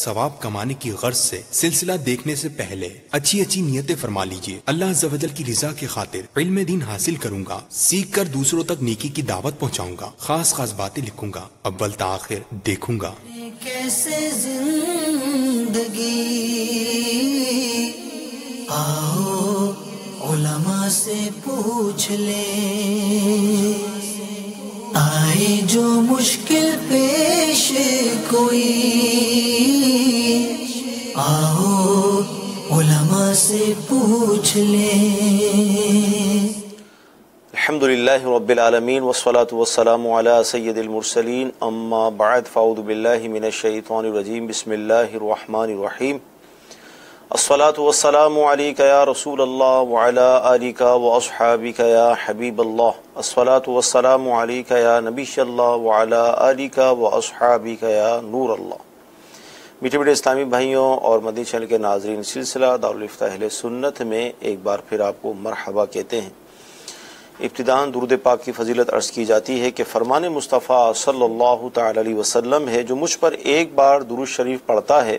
ثواب کمانے کی غرض سے سلسلہ دیکھنے سے پہلے اچھی اچھی نیتیں فرما لیجئے۔ اللہ عز و جل کی رضا کی خاطر علم دین حاصل کروں گا، سیکھ کر دوسروں تک نیکی کی دعوت پہنچاؤں گا، خاص خاص باتیں لکھوں گا، اول تا آخر دیکھوں گا۔ کیسے زندگی آؤ علماء سے پوچھ لیں، آئے جو مشکل پیش کوئی آؤ علماء سے پوچھ لیں۔ الحمدللہ رب العالمین والصلاة والسلام علی سید المرسلین، اما بعد فاعوذ باللہ من الشیطان الرجیم، بسم اللہ الرحمن الرحیم۔ الصلاة والسلام علیک یا رسول اللہ وعلی آلک واصحابک یا حبیب اللہ۔ الصلاة والسلام علیک یا نبی اللہ وعلی آلک واصحابک یا نور اللہ۔ میٹھے میٹھے اسلامی بھائیوں اور مدنی چینل کے ناظرین، سلسلہ دارالفتہ اہل سنت میں ایک بار پھر آپ کو مرحبا کہتے ہیں۔ ابتداً درود پاک کی فضیلت عرض کی جاتی ہے کہ فرمان مصطفیٰ صلی اللہ تعالی علیہ وسلم ہے، جو مجھ پر ایک بار درود شریف پڑھتا ہے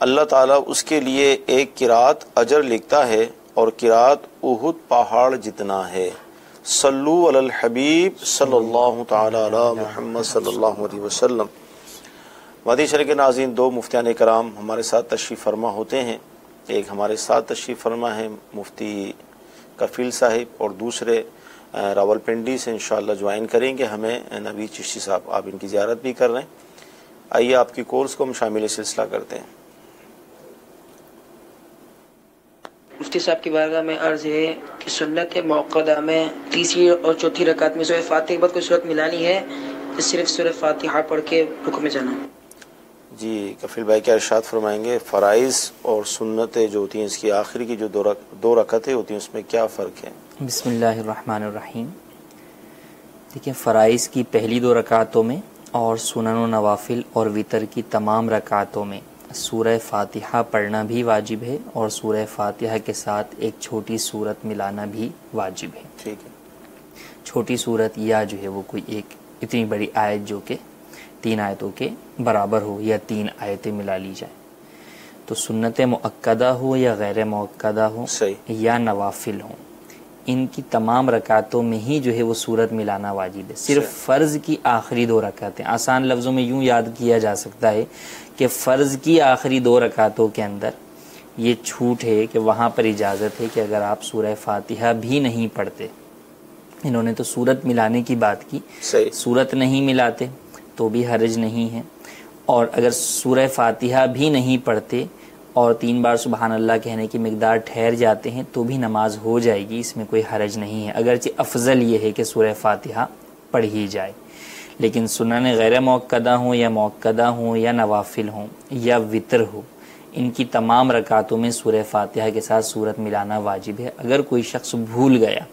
اللہ تعالیٰ اس کے لیے ایک قرات اجر لکھتا ہے، اور قرات احد پہاڑ جتنا ہے۔ صلو علی الحبیب صلی اللہ تعالی علی محمد صلی اللہ علیہ وسلم۔ مدنی چینل کے ناظرین، دو مفتیان کرام ہمارے ساتھ تشریف فرما ہوتے ہیں۔ ایک ہمارے ساتھ تشریف فرما ہے مفتی کفیل صاحب، اور دوسرے راول پنڈی سے انشاءاللہ جوائن کریں گے ہمیں نوید چشتی صاحب۔ آپ ان کی زیارت بھی کر رہے ہیں۔ آئیے آپ کی کورس کو ہم شامل سلسلہ کرتے ہیں۔ مفتی صاحب کی بارگاہ میں عرض ہے کہ سنت موقدہ میں تیسری اور چوتھی رکعت میں سورہ فاتحہ کے بعد کوئی صورت ملانی ہے کہ صرف سورہ فاتحہ پڑھ کے رکوع میں جانا؟ جی کفیل بھائی کیا ارشاد فرمائیں گے؟ فرائض اور سنتیں جو ہوتی ہیں، اس کی آخری کی جو دو رکعتیں ہوتی ہیں، اس میں کیا فرق ہے؟ بسم اللہ الرحمن الرحیم۔ دیکھیں، فرائض کی پہلی دو رکعتوں میں اور سنن و نوافل اور وتر کی تمام رکعتوں میں سورہ فاتحہ پڑھنا بھی واجب ہے، اور سورہ فاتحہ کے ساتھ ایک چھوٹی سورت ملانا بھی واجب ہے۔ ٹھیک ہے۔ چھوٹی سورت یا جو ہے وہ کوئی ایک اتنی بڑی آیت جو کہ 3 آیتوں کے برابر ہو، یا 3 آیتیں ملا لی جائیں۔ تو سنت مؤکدہ ہو یا غیر مؤکدہ ہو یا نوافل ہوں، ان کی تمام رکعتوں میں ہی جو ہے وہ سورت ملانا واجب ہے۔ صرف فرض کی آخری 2 رکعتیں، آسان لفظوں میں یوں یاد کیا جا سکتا ہے کہ فرض کی آخری 2 رکعتوں کے اندر یہ چھوٹ ہے کہ وہاں پر اجازت ہے کہ اگر آپ سورہ فاتحہ بھی نہیں پڑھتے، انہوں نے تو سورت ملانے کی بات کی، سورت نہیں ملاتے تو بھی حرج نہیں ہے، اور اگر سورہ فاتحہ بھی نہیں پڑھتے اور 3 بار سبحان اللہ کہنے کی مقدار ٹھہر جاتے ہیں تو بھی نماز ہو جائے گی، اس میں کوئی حرج نہیں ہے، اگرچہ افضل یہ ہے کہ سورہ فاتحہ پڑھی جائے۔ لیکن سنن غیر مؤکدہ ہوں یا مؤکدہ ہوں یا نوافل ہوں یا وتر ہو، ان کی تمام رکعتوں میں سورہ فاتحہ کے ساتھ سورت ملانا واجب ہے۔ اگر کوئی شخص بھول گیا،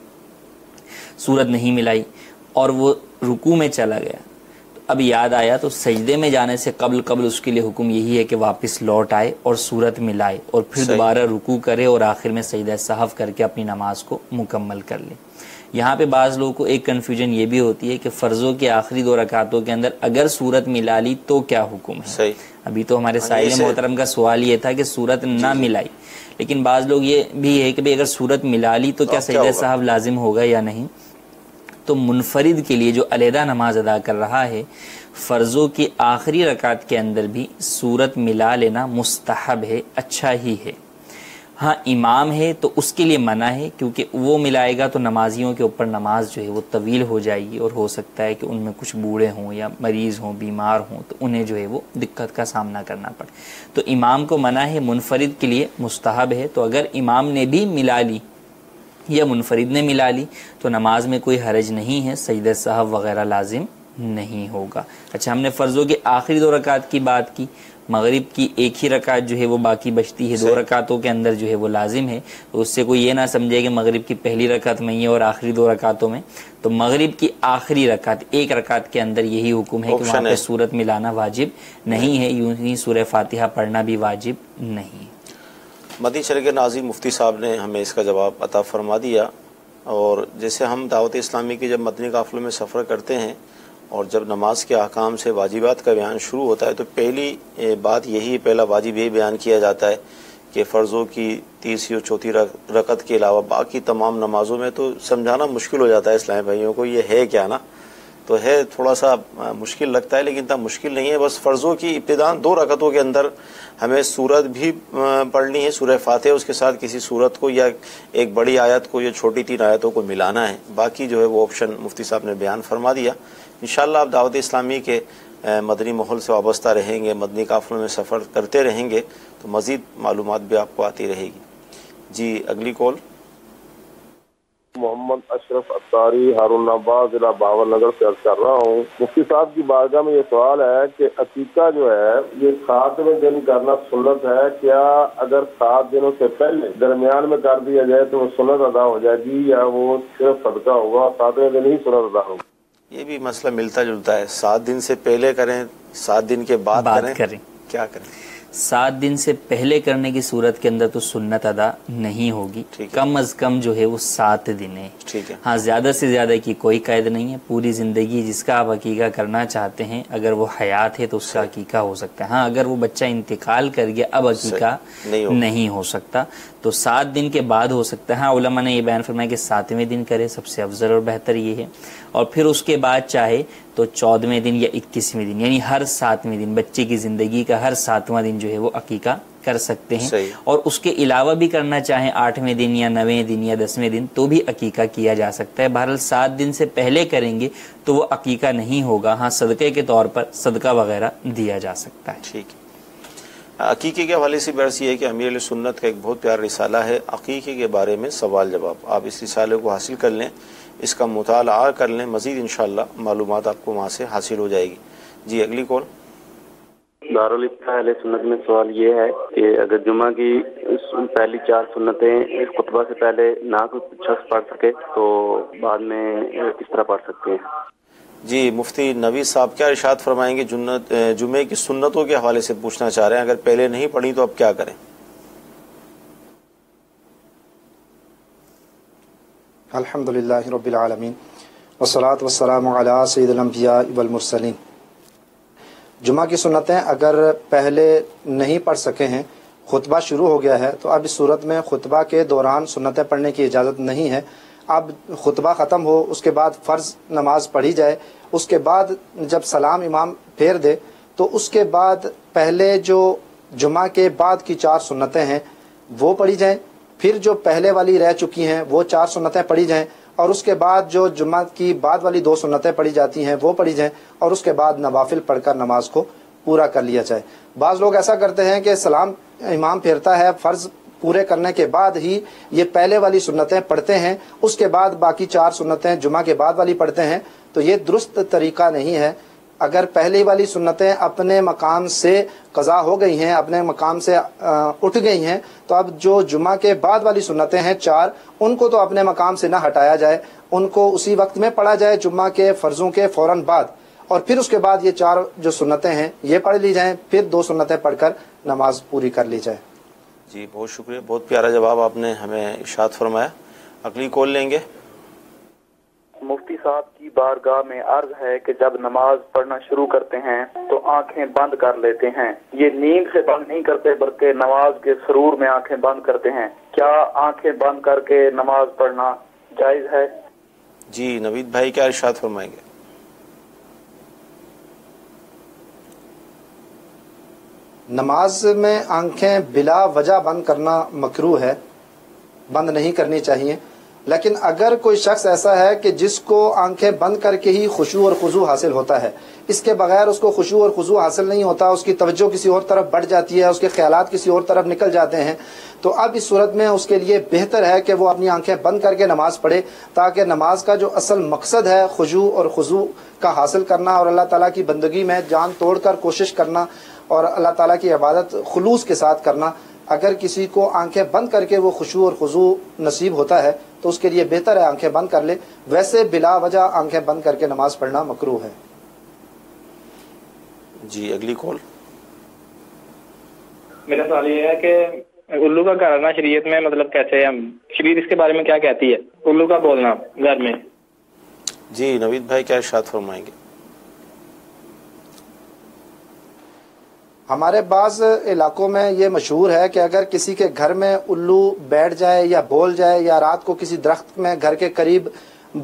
سورت نہیں ملائی اور وہ رکوع میں چلا گیا، اب یاد آیا، تو سجدے میں جانے سے قبل اس کے لیے حکم یہی ہے کہ واپس لوٹ آئے اور سورت ملائے، اور پھر دوبارہ رکوع کرے اور آخر میں سجدہ سہو کر کے اپنی نماز کو مکمل کر لے۔ یہاں پہ بعض لوگوں کو ایک کنفیوژن یہ بھی ہوتی ہے کہ فرضوں کے آخری 2 رکعتوں کے اندر اگر سورت ملا لی تو کیا حکم ہے؟ ابھی تو ہمارے سائل محترم کا سوال یہ تھا کہ سورت نہ ملائی، لیکن بعض لوگ یہ بھی ہے کہ اگر سورت ملا لی تو کیا سجدہ سہو لازم ہوگا یا نہیں؟ تو منفرد کے لیے جو علیحدہ نماز ادا کر رہا ہے، فرضوں کی آخری رکعت کے اندر بھی سورت ملا لینا مستحب ہے، اچھا ہی ہے۔ ہاں امام ہے تو اس کے لیے منع ہے، کیونکہ وہ ملائے گا تو نمازیوں کے اوپر نماز جو ہے وہ طویل ہو جائے گی، اور ہو سکتا ہے کہ ان میں کچھ بوڑھے ہوں یا مریض ہوں، بیمار ہوں، تو انہیں جو ہے وہ دقت کا سامنا کرنا پڑے۔ تو امام کو منع ہے، منفرد کے لیے مستحب ہے۔ تو اگر امام نے بھی ملا لی یا منفرد نے ملا لی تو نماز میں کوئی حرج نہیں ہے، سجدہ سہو وغیرہ لازم نہیں ہوگا۔ اچھا، ہم نے فرضوں کے آخری 2 رکعت کی بات کی، مغرب کی ایک ہی رکعت جو ہے وہ باقی بچتی ہے، 2 رکعتوں کے اندر جو ہے وہ لازم ہے، تو اس سے کوئی یہ نہ سمجھے کہ مغرب کی پہلی رکعت میں ہی اور آخری 2 رکعتوں میں، تو مغرب کی آخری رکعت، ایک رکعت کے اندر یہی حکم ہے کہ وہاں پہ سورت ملانا واجب نہیں ہے، یوں ہی سورہ فاتحہ پڑھنا بھی واجب نہیں۔ مدنی چینل کے ناظرین، مفتی صاحب نے ہمیں اس کا جواب عطا فرما دیا، اور جیسے ہم دعوت اسلامی کی جب مدنی قافلوں میں سفر کرتے ہیں اور جب نماز کے احکام سے واجبات کا بیان شروع ہوتا ہے تو پہلی بات یہی، پہلا واجب یہی بیان کیا جاتا ہے کہ فرضوں کی تیسری اور چوتھی رکعت کے علاوہ باقی تمام نمازوں میں تو سمجھانا مشکل ہو جاتا ہے اسلامی بھائیوں کو، یہ ہے کیا نا، تو ہے تھوڑا سا مشکل لگتا ہے، لیکن اتنا مشکل نہیں ہے۔ بس فرضوں کی ابتداءً 2 رکعتوں کے اندر ہمیں سورت بھی پڑھنی ہے، سورہ فاتحہ، اس کے ساتھ کسی سورت کو یا ایک بڑی آیت کو یا چھوٹی 3 آیتوں کو ملانا ہے، باقی جو ہے وہ آپشن مفتی صاحب نے بیان فرما دیا۔ انشاءاللہ آپ دعوت اسلامی کے مدنی ماحول سے وابستہ رہیں گے، مدنی قافلوں میں سفر کرتے رہیں گے تو مزید معلومات بھی آپ کو آتی رہے گی۔ جی اگلی کال۔ محمد اشرف اتاری ہارون آباد ضلع بہاول نگر سے عرض کر رہا ہوں، مفتی صاحب کی بارگاہ میں یہ سوال ہے کہ عقیقہ جو ہے یہ 7ویں دن کرنا سنت ہے، کیا اگر 7 دنوں سے پہلے درمیان میں کر دیا جائے تو وہ سنت ادا ہو جائے گی یا وہ صرف صدقہ ہوگا، 7ویں دن ہی سنت ادا ہوگی؟ یہ بھی مسئلہ ملتا جلتا ہے، 7 دن سے پہلے کریں، 7 دن کے بعد کریں، کیا کریں؟ 7 دن سے پہلے کرنے کی صورت کے اندر تو سنت ادا نہیں ہوگی، کم از کم جو ہے وہ 7 دن ہے۔ ہاں زیادہ سے زیادہ کی کوئی قید نہیں ہے، پوری زندگی جس کا آپ عقیقہ کرنا چاہتے ہیں اگر وہ حیات ہے تو اس کا عقیقہ ہو سکتا ہے۔ ہاں اگر وہ بچہ انتقال کر گیا اب عقیقہ نہیں ہو سکتا، تو 7 دن کے بعد ہو سکتا ہے۔ ہاں علماء نے یہ بیان فرمایا کہ 7ویں دن کرے، سب سے افضل اور بہتر یہ ہے، اور پھر اس کے بعد چاہے تو 14ویں دن یا 21ویں دن، یعنی ہر 7ویں دن، بچے کی زندگی کا ہر 7واں دن جو ہے وہ عقیقہ کر سکتے ہیں، اور اس کے علاوہ بھی کرنا چاہیں 8ویں دن یا 9ویں دن یا 10ویں دن تو بھی عقیقہ کیا جا سکتا ہے۔ بہرحال 7 دن سے پہلے کریں گے تو وہ عقیقہ نہیں ہوگا، ہاں صدقے کے طور پر صدقہ وغیرہ دیا جا سکتا ہے۔ ٹھیک ہے۔ عقیقے کے حوالے سے بحث یہ ہے کہ امیر علیہ سنت کا ایک بہت پیارا رسالہ ہے عقیقے کے بارے میں سوال جواب، آپ اس رسالے کو حاصل کر لیں، اس کا مطالعہ کر لیں، مزید انشاءاللہ معلومات آپ کو وہاں سے حاصل ہو جائے گی۔ جی اگلی کال۔ دارالفتہ اہل سنت میں سوال یہ ہے کہ اگر جمعہ کی پہلی 4 سنتیں خطبہ سے پہلے نہ کوئی شخص پڑھ سکے تو بعد میں کس طرح پڑھ سکتے ہیں؟ جی مفتی نوید صاحب کیا ارشاد فرمائیں گے؟ جمعے کی سنتوں کے حوالے سے پوچھنا چاہ رہے ہیں، اگر پہلے نہیں پڑھی تو اب کیا کریں؟ الحمدللہ رب العالمین والصلاة والسلام علی سید الانبیاء والمرسلین۔ جمعہ کی سنتیں اگر پہلے نہیں پڑھ سکے ہیں، خطبہ شروع ہو گیا ہے، تو اب اس صورت میں خطبہ کے دوران سنتیں پڑھنے کی اجازت نہیں ہے۔ اب خطبہ ختم ہو، اس کے بعد فرض نماز پڑھی جائے، اس کے بعد جب سلام امام پھیر دے تو اس کے بعد پہلے جو جمعہ کے بعد کی 4 سنتیں ہیں وہ پڑھی جائیں، پھر جو پہلے والی رہ چکی ہیں وہ 4 سنتیں پڑھی جائیں، اور اس کے بعد جو جمعہ کی بعد والی 2 سنتیں پڑھی جاتی ہیں وہ پڑھی جائیں، اور اس کے بعد نوافل پڑھ کر نماز کو پورا کر لیا جائے۔ بعض لوگ ایسا کرتے ہیں کہ سلام امام پھیرتا ہے، فرض پورے کرنے کے بعد ہی یہ پہلے والی سنتیں پڑھتے ہیں، اس کے بعد باقی 4 سنتیں جمعہ کے بعد والی پڑھتے ہیں، تو یہ درست طریقہ نہیں ہے۔ اگر پہلی والی سنتیں اپنے مقام سے قضا ہو گئی ہیں، اپنے مقام سے اٹھ گئی ہیں، تو اب جو جمعہ کے بعد والی سنتیں ہیں 4، ان کو تو اپنے مقام سے نہ ہٹایا جائے، ان کو اسی وقت میں پڑھا جائے جمعہ کے فرضوں کے فوراً بعد، اور پھر اس کے بعد یہ 4 جو سنتیں ہیں یہ پڑھ لی جائیں، پھر 2 سنتیں پڑھ کر نماز پوری کر لی جائے۔ جی بہت شکریہ، بہت پیارا جواب آپ نے ہمیں ارشاد فرمایا۔ اگلی کال لیں گے۔ مفتی صاحب کی بارگاہ میں عرض ہے کہ جب نماز پڑھنا شروع کرتے ہیں تو آنکھیں بند کر لیتے ہیں، یہ نیند سے بند نہیں کرتے بلکہ نماز کے سرور میں آنکھیں بند کرتے ہیں، کیا آنکھیں بند کر کے نماز پڑھنا جائز ہے؟ جی نوید بھائی کیا ارشاد فرمائیں گے؟ نماز میں آنکھیں بلا وجہ بند کرنا مکروہ ہے، بند نہیں کرنی چاہیے، لیکن اگر کوئی شخص ایسا ہے کہ جس کو آنکھیں بند کر کے ہی خشوع اور خضوع حاصل ہوتا ہے، اس کے بغیر اس کو خشوع اور خضوع حاصل نہیں ہوتا، اس کی توجہ کسی اور طرف بڑھ جاتی ہے، اس کے خیالات کسی اور طرف نکل جاتے ہیں، تو اب اس صورت میں اس کے لیے بہتر ہے کہ وہ اپنی آنکھیں بند کر کے نماز پڑھے، تاکہ نماز کا جو اصل مقصد ہے خشوع اور خضوع کا حاصل کرنا اور اللہ تعالیٰ کی بندگی میں جان توڑ کر کوشش کرنا اور اللہ تعالیٰ کی عبادت خلوص کے ساتھ کرنا، اگر کسی کو آنکھیں بند کر کے وہ خشوع اور خضوع نصیب ہوتا ہے تو اس کے لیے بہتر ہے آنکھیں بند کر لے، ویسے بلا وجہ آنکھیں بند کر کے نماز پڑھنا مکروہ ہے۔ جی اگلی کال۔ میرا سوال یہ ہے کہ الو کا کرنا شریعت میں مطلب کیسے ہے، شریعت اس کے بارے میں کیا کہتی ہے، الو کا بولنا گھر میں؟ جی نوید بھائی کیا ارشاد فرمائیں گے؟ ہمارے بعض علاقوں میں یہ مشہور ہے کہ اگر کسی کے گھر میں الو بیٹھ جائے یا بول جائے یا رات کو کسی درخت میں گھر کے قریب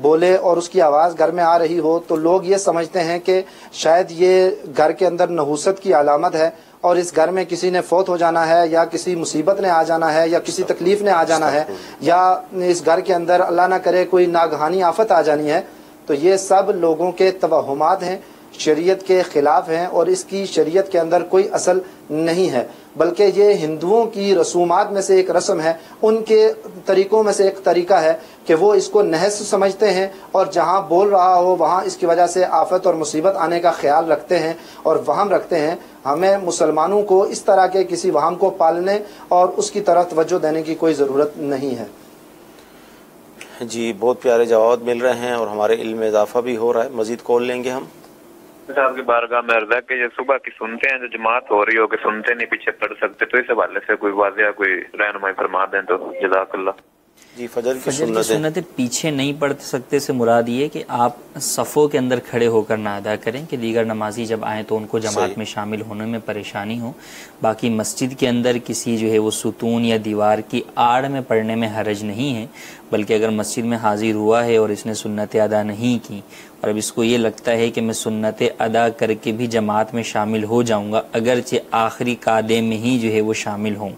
بولے اور اس کی آواز گھر میں آ رہی ہو تو لوگ یہ سمجھتے ہیں کہ شاید یہ گھر کے اندر نحوست کی علامت ہے اور اس گھر میں کسی نے فوت ہو جانا ہے یا کسی مصیبت نے آ جانا ہے یا کسی تکلیف نے آ جانا ہے یا اس گھر کے اندر اللہ نہ کرے کوئی ناگہانی آفت آ جانی ہے. تو یہ سب لوگوں کے توہمات ہیں، شریعت کے خلاف ہیں اور اس کی شریعت کے اندر کوئی اصل نہیں ہے، بلکہ یہ ہندوؤں کی رسومات میں سے ایک رسم ہے، ان کے طریقوں میں سے ایک طریقہ ہے کہ وہ اس کو نحس سمجھتے ہیں اور جہاں بول رہا ہو وہاں اس کی وجہ سے آفت اور مصیبت آنے کا خیال رکھتے ہیں اور وہم رکھتے ہیں. ہمیں مسلمانوں کو اس طرح کے کسی وہم کو پالنے اور اس کی طرف توجہ دینے کی کوئی ضرورت نہیں ہے. جی بہت پیارے جواب مل رہے ہیں اور ہمارے علم میں اضافہ بھی ہو رہا ہے. مزید کال لیں گے ہم. صاحب کی بارگاہ میں عرض ہے کہ یہ صبح کی سنتے ہیں جو جماعت ہو رہی ہو کہ سنتے نہیں پیچھے پڑھ سکتے، تو اس حوالے سے کوئی واضح کوئی رہنمائی فرما دیں تو جزاک اللہ. جی فجر کی سنتیں پیچھے نہیں پڑھ سکتے سے مراد یہ کہ آپ صفوں کے اندر کھڑے ہو کر نہ ادا کریں کہ دیگر نمازی جب آئیں تو ان کو جماعت میں شامل ہونے میں پریشانی ہو. باقی مسجد کے اندر کسی جو ہے وہ ستون یا دیوار کی آڑ میں پڑھنے میں حرج نہیں ہے، بلکہ اگر مسجد میں حاضر ہوا ہے اور اس نے سنتیں ادا نہیں کی اور اب اس کو یہ لگتا ہے کہ میں سنتیں ادا کر کے بھی جماعت میں شامل ہو جاؤں گا اگرچہ آخری قعدے میں ہی جو ہے وہ شامل ہوں،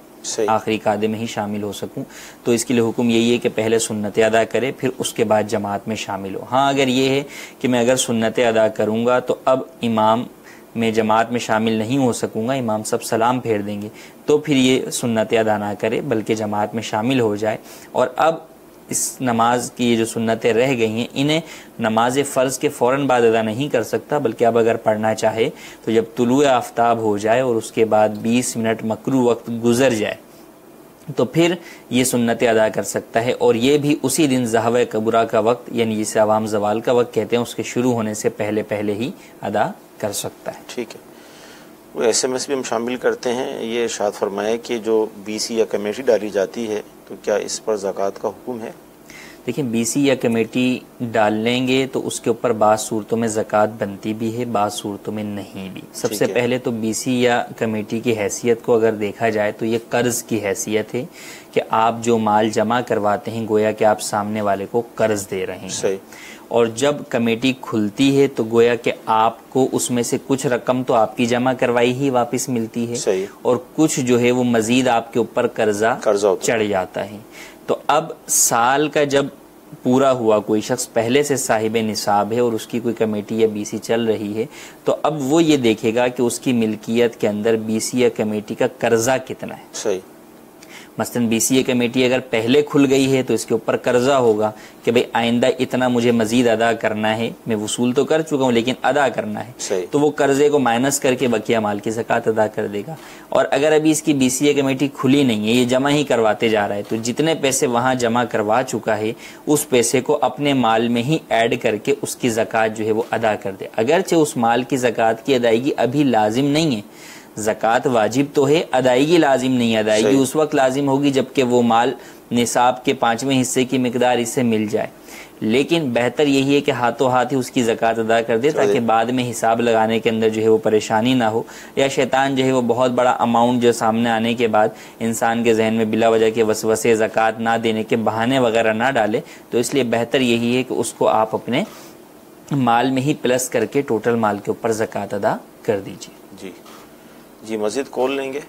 آخری قعدے میں ہی شامل ہو سکوں، تو اس کے لیے حکم یہی ہے کہ پہلے سنتیں ادا کرے پھر اس کے بعد جماعت میں شامل ہو. ہاں اگر یہ ہے کہ میں اگر سنتیں ادا کروں گا تو اب امام میں جماعت میں شامل نہیں ہو سکوں گا، امام سب سلام پھیر دیں گے، تو پھر یہ سنتیں ادا نہ کرے بلکہ جماعت میں شامل ہو جائے. اور اب اس نماز کی جو سنتیں رہ گئی ہیں انہیں نماز فرض کے فوراً بعد ادا نہیں کر سکتا، بلکہ اب اگر پڑھنا چاہے تو جب طلوع آفتاب ہو جائے اور اس کے بعد 20 منٹ مکروہ وقت گزر جائے تو پھر یہ سنتیں ادا کر سکتا ہے، اور یہ بھی اسی دن ظہوہ کبریٰ کا وقت یعنی جسے عوام زوال کا وقت کہتے ہیں اس کے شروع ہونے سے پہلے ہی ادا کر سکتا ہے. ٹھیک ہے. وہ ایس ایم ایس بھی ہم شامل کرتے ہیں. یہ ارشاد فرمائے کہ جو بی سی یا کمیٹی ڈالی جاتی ہے تو کیا اس پر زکوٰۃ کا حکم ہے؟ دیکھیں بی سی یا کمیٹی ڈال لیں گے تو اس کے اوپر بعض صورتوں میں زکوٰۃ بنتی بھی ہے، بعض صورتوں میں نہیں بھی. سب سے پہلے تو بی سی یا کمیٹی کی حیثیت کو اگر دیکھا جائے تو یہ قرض کی حیثیت ہے کہ آپ جو مال جمع کرواتے ہیں گویا کہ آپ سامنے والے کو قرض دے رہے ہیں. صحیح. اور جب کمیٹی کھلتی ہے تو گویا کہ آپ کو اس میں سے کچھ رقم تو آپ کی جمع کروائی ہی واپس ملتی ہے. صحیح. اور کچھ جو ہے وہ مزید آپ کے اوپر قرضہ چڑھ جاتا ہے. تو اب سال کا جب پورا ہوا، کوئی شخص پہلے سے صاحب نصاب ہے اور اس کی کوئی کمیٹی یا بی سی چل رہی ہے تو اب وہ یہ دیکھے گا کہ اس کی ملکیت کے اندر بی سی یا کمیٹی کا قرضہ کتنا ہے. صحیح. مثلا بی سی اے کمیٹی اگر پہلے کھل گئی ہے تو اس کے اوپر قرضہ ہوگا کہ بھئی آئندہ اتنا مجھے مزید ادا کرنا ہے، میں وصول تو کر چکا ہوں لیکن ادا کرنا ہے. تو وہ قرضے کو مائنس کر کے بقیہ مال کی زکوٰۃ ادا کر دے گا. اور اگر ابھی اس کی بی سی اے کمیٹی کھلی نہیں ہے، یہ جمع ہی کرواتے جا رہا ہے، تو جتنے پیسے وہاں جمع کروا چکا ہے اس پیسے کو اپنے مال میں ہی ایڈ کر کے اس کی زکوٰۃ جو ہے وہ ادا کر دے. اگرچہ اس مال کی زکوٰۃ کی ادائیگی ابھی لازم نہیں ہے، زکوٰۃ واجب تو ہے، ادائیگی لازم نہیں ہے. ادائیگی اس وقت لازم ہوگی جب کہ وہ مال نصاب کے 5ویں حصے کی مقدار اس سے مل جائے. لیکن بہتر یہی ہے کہ ہاتھوں ہاتھ ہی اس کی زکوٰۃ ادا کر دے تاکہ بعد میں حساب لگانے کے اندر جو ہے وہ پریشانی نہ ہو، یا شیطان جو ہے وہ بہت بڑا اماؤنٹ جو سامنے آنے کے بعد انسان کے ذہن میں بلا وجہ کے وسوسے زکوٰۃ نہ دینے کے بہانے وغیرہ نہ ڈالے. تو اس لیے بہتر یہی ہے کہ اس کو آپ اپنے مال میں ہی پلس کر کے ٹوٹل مال کے اوپر زکوٰۃ ادا کر دیجیے. جی مزید کال لیں گے.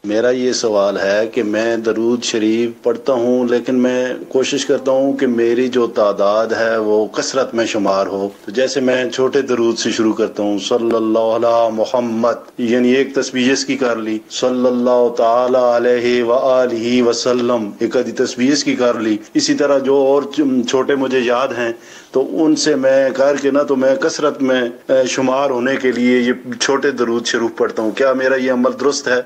میرا یہ سوال ہے کہ میں درود شریف پڑھتا ہوں لیکن میں کوشش کرتا ہوں کہ میری جو تعداد ہے وہ کثرت میں شمار ہو. تو جیسے میں چھوٹے درود سے شروع کرتا ہوں، صلی اللہ علی محمد، یعنی ایک تسبیح اس کی کر لی، صلی اللہ تعالی علیہ وآلہ وسلم ایک آدھی تسبیح اس کی کر لی. اسی طرح جو اور چھوٹے مجھے یاد ہیں تو ان سے میں کر کے تو میں کثرت میں شمار ہونے کے لیے یہ چھوٹے درود شروع پڑھتا ہوں. کیا میرا یہ عمل درست ہے؟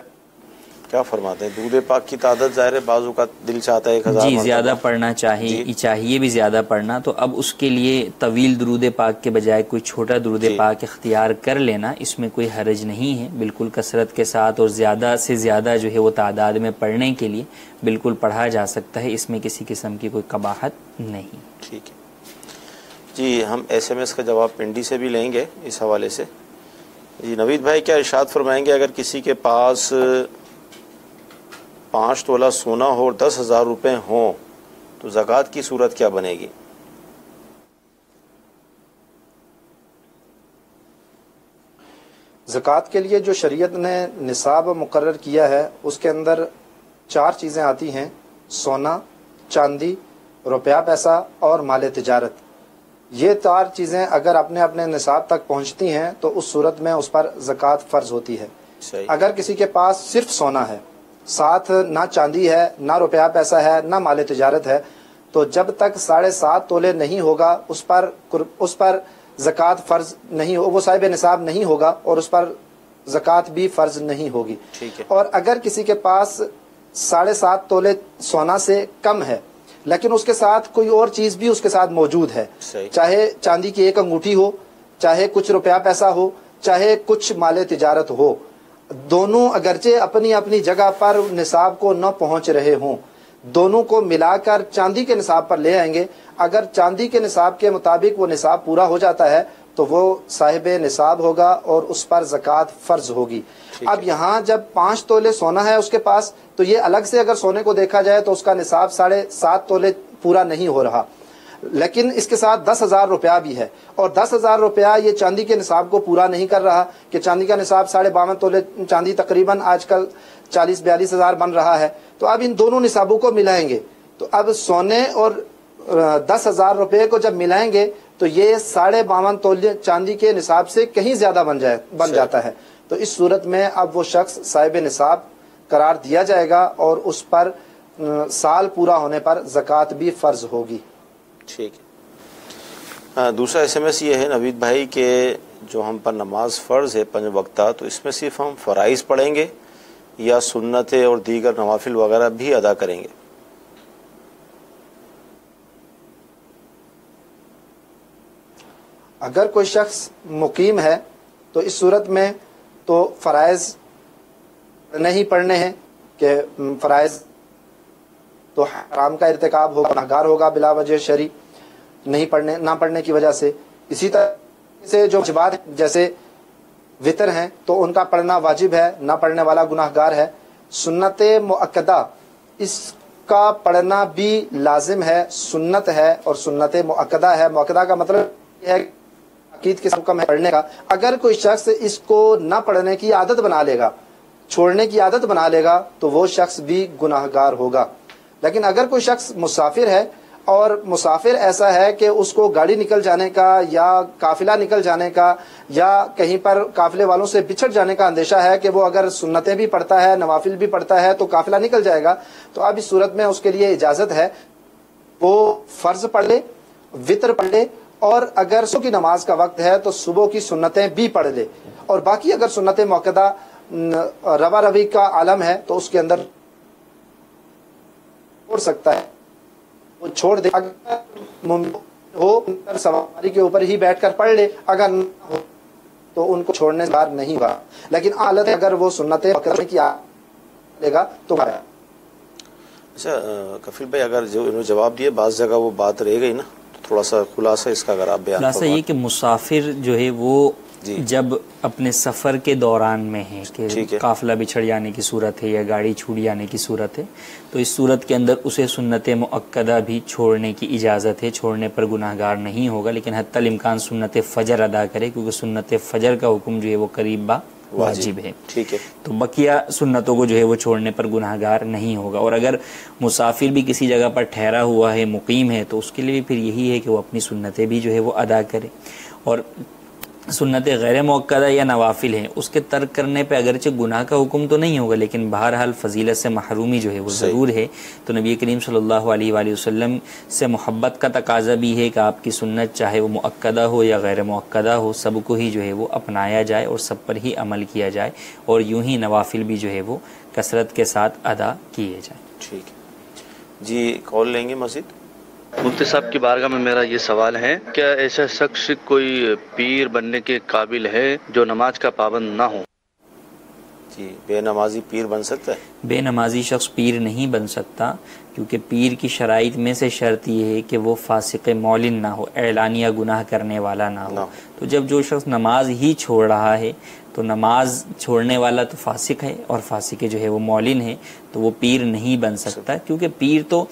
کیا فرماتے ہیں؟ درود پاک کی تعداد ظاہر ہے بعض اوقات دل چاہتا ہے 1000 جی زیادہ پڑھنا چاہیے بھی زیادہ پڑھنا. تو اب اس کے لیے طویل درود پاک کے بجائے کوئی چھوٹا درود پاک اختیار کر لینا، اس میں کوئی حرج نہیں ہے. بالکل کثرت کے ساتھ اور زیادہ سے زیادہ جو ہے وہ تعداد میں پڑھنے کے لیے بالکل پڑھا جا سکتا ہے، اس میں کسی قسم کی کوئی قباحت نہیں. ٹھیک ہے جی. ہم ایس ایم ایس کا جواب پنڈی سے بھی لیں گے اس حوالے سے. جی نوید بھائی کیا ارشاد فرمائیں گے اگر کسی کے پاس 5 تولہ سونا ہو اور 10,000 روپے ہوں تو زکوٰۃ کی صورت کیا بنے گی؟ زکوٰۃ کے لیے جو شریعت نے نصاب مقرر کیا ہے اس کے اندر 4 چیزیں آتی ہیں: سونا، چاندی، روپیہ پیسہ اور مال تجارت۔ یہ 4 چیزیں اگر اپنے اپنے نصاب تک پہنچتی ہیں تو اس صورت میں اس پر زکوٰۃ فرض ہوتی ہے۔ اگر کسی کے پاس صرف سونا ہے، ساتھ نہ چاندی ہے، نہ روپیہ پیسہ ہے، نہ مال تجارت ہے، تو جب تک 7.5 تولے نہیں ہوگا اس پر زکوٰۃ فرض نہیں ہو، وہ صاحب نصاب نہیں ہوگا اور اس پر زکوٰۃ بھی فرض نہیں ہوگی۔ اور اگر کسی کے پاس 7.5 تولے سونا سے کم ہے لیکن اس کے ساتھ کوئی اور چیز بھی اس کے ساتھ موجود ہے، چاہے چاندی کی 1 انگوٹھی ہو، چاہے کچھ روپیہ پیسہ ہو، چاہے کچھ مال تجارت ہو، دونوں اگرچہ اپنی اپنی جگہ پر نصاب کو نہ پہنچ رہے ہوں، دونوں کو ملا کر چاندی کے نصاب پر لے آئیں گے۔ اگر چاندی کے نصاب کے مطابق وہ نصاب پورا ہو جاتا ہے تو وہ صاحب نصاب ہوگا اور اس پر زکوٰۃ فرض ہوگی۔ اب یہاں جب 5 تولے سونا ہے اس کے پاس تو یہ الگ سے اگر سونے کو دیکھا جائے تو اس کا نصاب 7.5 تولے پورا نہیں ہو رہا، لیکن اس کے ساتھ 10,000 روپیہ بھی ہے اور 10,000 روپیہ یہ چاندی کے نصاب کو پورا نہیں کر رہا کہ چاندی کا نصاب 52.5 تولے چاندی تقریباً آج کل 40-42 ہزار بن رہا ہے۔ تو اب ان دونوں نصابوں کو ملائیں گے تو اب سونے اور 10,000 روپے کو جب ملائیں گے تو یہ 52.5 تولے چاندی کے نصاب سے کہیں زیادہ بن جاتا ہے۔ تو اس صورت میں اب وہ شخص صاحب نصاب قرار دیا جائے گا اور اس پر سال پورا ہونے پر زکوٰۃ بھی فرض ہوگی۔ ٹھیک ہے۔ دوسرا SMS یہ ہے نوید بھائی کہ جو ہم پر نماز فرض ہے 5 وقتہ، تو اس میں صرف ہم فرائض پڑھیں گے یا سنتیں اور دیگر نوافل وغیرہ بھی ادا کریں گے؟ اگر کوئی شخص مقیم ہے تو اس صورت میں تو فرائض نہیں پڑھنے ہیں کہ فرائض تو حرام کا ارتکاب ہوگا، گنہگار ہوگا بلا وجہ شرعی نہ پڑھنے کی وجہ سے۔ اسی طرح سے جو واجبات جیسے وطر ہیں تو ان کا پڑھنا واجب ہے، نہ پڑھنے والا گنہگار ہے۔ سنت مؤکدہ اس کا پڑھنا بھی لازم ہے، سنت ہے اور سنت مؤکدہ ہے۔ مؤکدہ کا مطلب یہ ہے عقید کے حکم ہے پڑھنے کا۔ اگر کوئی شخص اس کو نہ پڑھنے کی عادت بنا لے گا، چھوڑنے کی عادت بنا لے گا تو وہ شخص بھی گناہگار ہوگا۔ لیکن اگر کوئی شخص مسافر ہے اور مسافر ایسا ہے کہ اس کو گاڑی نکل جانے کا یا قافلہ نکل جانے کا یا کہیں پر قافلے والوں سے بچھڑ جانے کا اندیشہ ہے کہ وہ اگر سنتیں بھی پڑھتا ہے نوافل بھی پڑھتا ہے تو قافلہ نکل جائے گا، تو اب اس صورت میں اس کے لیے اجازت ہے وہ فرض پڑھ لے، وطر پڑھ لے، اور اگر صبح کی نماز کا وقت ہے تو صبح کی سنتیں بھی پڑھ لے، اور باقی اگر سنت موقدہ روا روی کا عالم ہے تو اس کے اندر چھوڑ سکتا ہے، وہ چھوڑ دے۔ اگر ممکن ہو سواری کے اوپر ہی بیٹھ کر پڑھ لے، اگر نہ ہو تو ان کو چھوڑنے سے بار نہیں ہوا، لیکن حالت اگر وہ سنت موقدہ کی لے گا تو اچھا کفیل بھائی اگر جو جواب دیے بعض جگہ وہ بات رہ گئی نا، تو تھوڑا سا خلاصہ اس کا اگر آپ بیان خلاصہ یہ کہ مسافر جو ہے وہ جب اپنے سفر کے دوران میں ہے کہ قافلہ بچھڑ جانے کی صورت ہے یا گاڑی چھوٹ جانے کی صورت ہے، تو اس صورت کے اندر اسے سنت مؤکدہ بھی چھوڑنے کی اجازت ہے، چھوڑنے پر گناہگار نہیں ہوگا، لیکن حتی الامکان سنت فجر ادا کرے کیونکہ سنت فجر کا حکم جو ہے وہ قریب با واجب ہے۔ ٹھیک ہے، تو بقیہ سنتوں کو جو ہے وہ چھوڑنے پر گناہگار نہیں ہوگا۔ اور اگر مسافر بھی کسی جگہ پر ٹھہرا ہوا ہے، مقیم ہے، تو اس کے لیے بھی پھر یہی ہے کہ وہ اپنی سنتیں بھی جو ہے وہ ادا کرے۔ اور سنت غیر موقدہ یا نوافل ہیں اس کے ترک کرنے پہ اگرچہ گناہ کا حکم تو نہیں ہوگا، لیکن بہرحال فضیلت سے محرومی جو ہے وہ ضرور ہے۔ تو نبی کریم صلی اللہ علیہ وآلہ وسلم سے محبت کا تقاضا بھی ہے کہ آپ کی سنت چاہے وہ مؤکدہ ہو یا غیر مؤکدہ ہو، سب کو ہی جو ہے وہ اپنایا جائے اور سب پر ہی عمل کیا جائے، اور یوں ہی نوافل بھی جو ہے وہ کثرت کے ساتھ ادا کیے جائیں۔ ٹھیک ہے جی، کال لیں گے مزید۔ مفتی صاحب کی بارگاہ میں میرا یہ سوال ہے، کیا ایسا شخص کوئی پیر بننے کے قابل ہے جو نماز کا پابند نہ ہو؟ جی، بے نمازی پیر بن سکتا ہے؟ بے نمازی شخص پیر نہیں بن سکتا، کیونکہ پیر کی شرائط میں سے شرط یہ ہے کہ وہ فاسق معلن نہ ہو، اعلانیہ گناہ کرنے والا نہ ہو۔ تو جب جو شخص نماز ہی چھوڑ رہا ہے تو نماز چھوڑنے والا تو فاسق ہے، اور فاسق جو ہے وہ مولن ہے، تو وہ پیر نہیں بن سکتا، کیونکہ پیر تو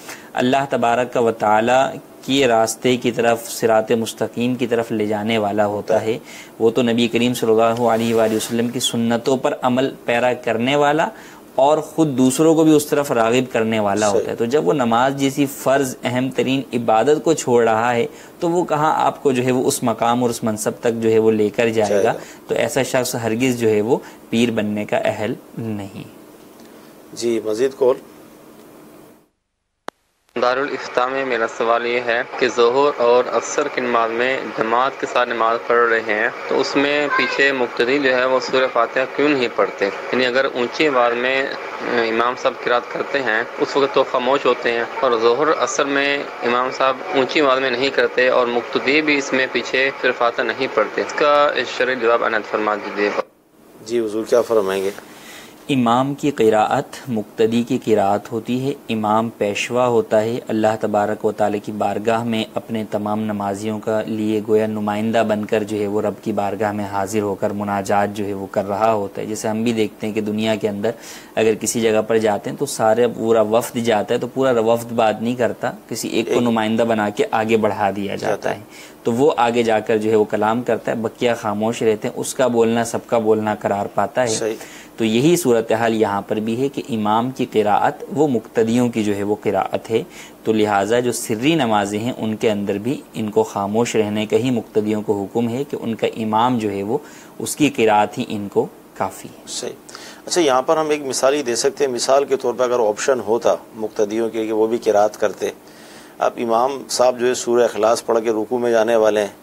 اللہ تبارک و تعالی کے راستے کی طرف، صراط مستقیم کی طرف لے جانے والا ہوتا ہے۔ وہ تو نبی کریم صلی اللہ علیہ وآلہ وسلم کی سنتوں پر عمل پیرا کرنے والا اور خود دوسروں کو بھی اس طرف راغب کرنے والا ہوتا ہے۔ تو جب وہ نماز جیسی فرض اہم ترین عبادت کو چھوڑ رہا ہے تو وہ کہاں آپ کو جو ہے وہ اس مقام اور اس منصب تک جو ہے وہ لے کر جائے گا، تو ایسا شخص ہرگز جو ہے وہ پیر بننے کا اہل نہیں۔ جی مزید کال۔ دارالفتاح میں میرا سوال یہ ہے کہ ظہر اور عصر کی نماز میں جماعت کے ساتھ نماز پڑھ رہے ہیں تو اس میں پیچھے مقتدی جو ہے وہ سورہ فاتحہ کیوں نہیں پڑھتے؟ یعنی اگر اونچی آواز میں امام صاحب قرات کرتے ہیں اس وقت تو خاموش ہوتے ہیں، اور ظہر عصر میں امام صاحب اونچی آواز میں نہیں کرتے اور مقتدی بھی اس میں پیچھے سورہ فاتحہ نہیں پڑھتے، اس کا شرعی جواب عنایت فرما دیجیے۔ جی حضور کیا فرمائیں گے؟ امام کی قراءت مقتدی کی قراءت ہوتی ہے، امام پیشوا ہوتا ہے، اللہ تبارک و تعالی کی بارگاہ میں اپنے تمام نمازیوں کا لیے گویا نمائندہ بن کر جو ہے وہ رب کی بارگاہ میں حاضر ہو کر مناجات جو ہے وہ کر رہا ہوتا ہے۔ جیسے ہم بھی دیکھتے ہیں کہ دنیا کے اندر اگر کسی جگہ پر جاتے ہیں تو سارے پورا وفد جاتا ہے تو پورا وفد بات نہیں کرتا، کسی ایک کو نمائندہ بنا کے آگے بڑھا دیا جاتا ہے، تو وہ آگے جا کر جو ہے وہ کلام کرتا ہے، بقیہ خاموش رہتے ہیں، اس کا بولنا سب کا بولنا قرار پاتا ہے۔ تو یہی صورتحال یہاں پر بھی ہے کہ امام کی قراءت وہ مقتدیوں کی جو ہے وہ قراءت ہے، تو لہٰذا جو سری نمازیں ہیں ان کے اندر بھی ان کو خاموش رہنے کا ہی مقتدیوں کو حکم ہے کہ ان کا امام جو ہے وہ اس کی قراءت ہی ان کو کافی ہے۔ صحیح۔ اچھا یہاں پر ہم ایک مثال ہی دے سکتے ہیں، مثال کے طور پر اگر آپشن ہوتا مقتدیوں کے کہ وہ بھی قراءت کرتے، اب امام صاحب جو ہے سورہ اخلاص پڑھ کے رکوع میں جانے والے ہیں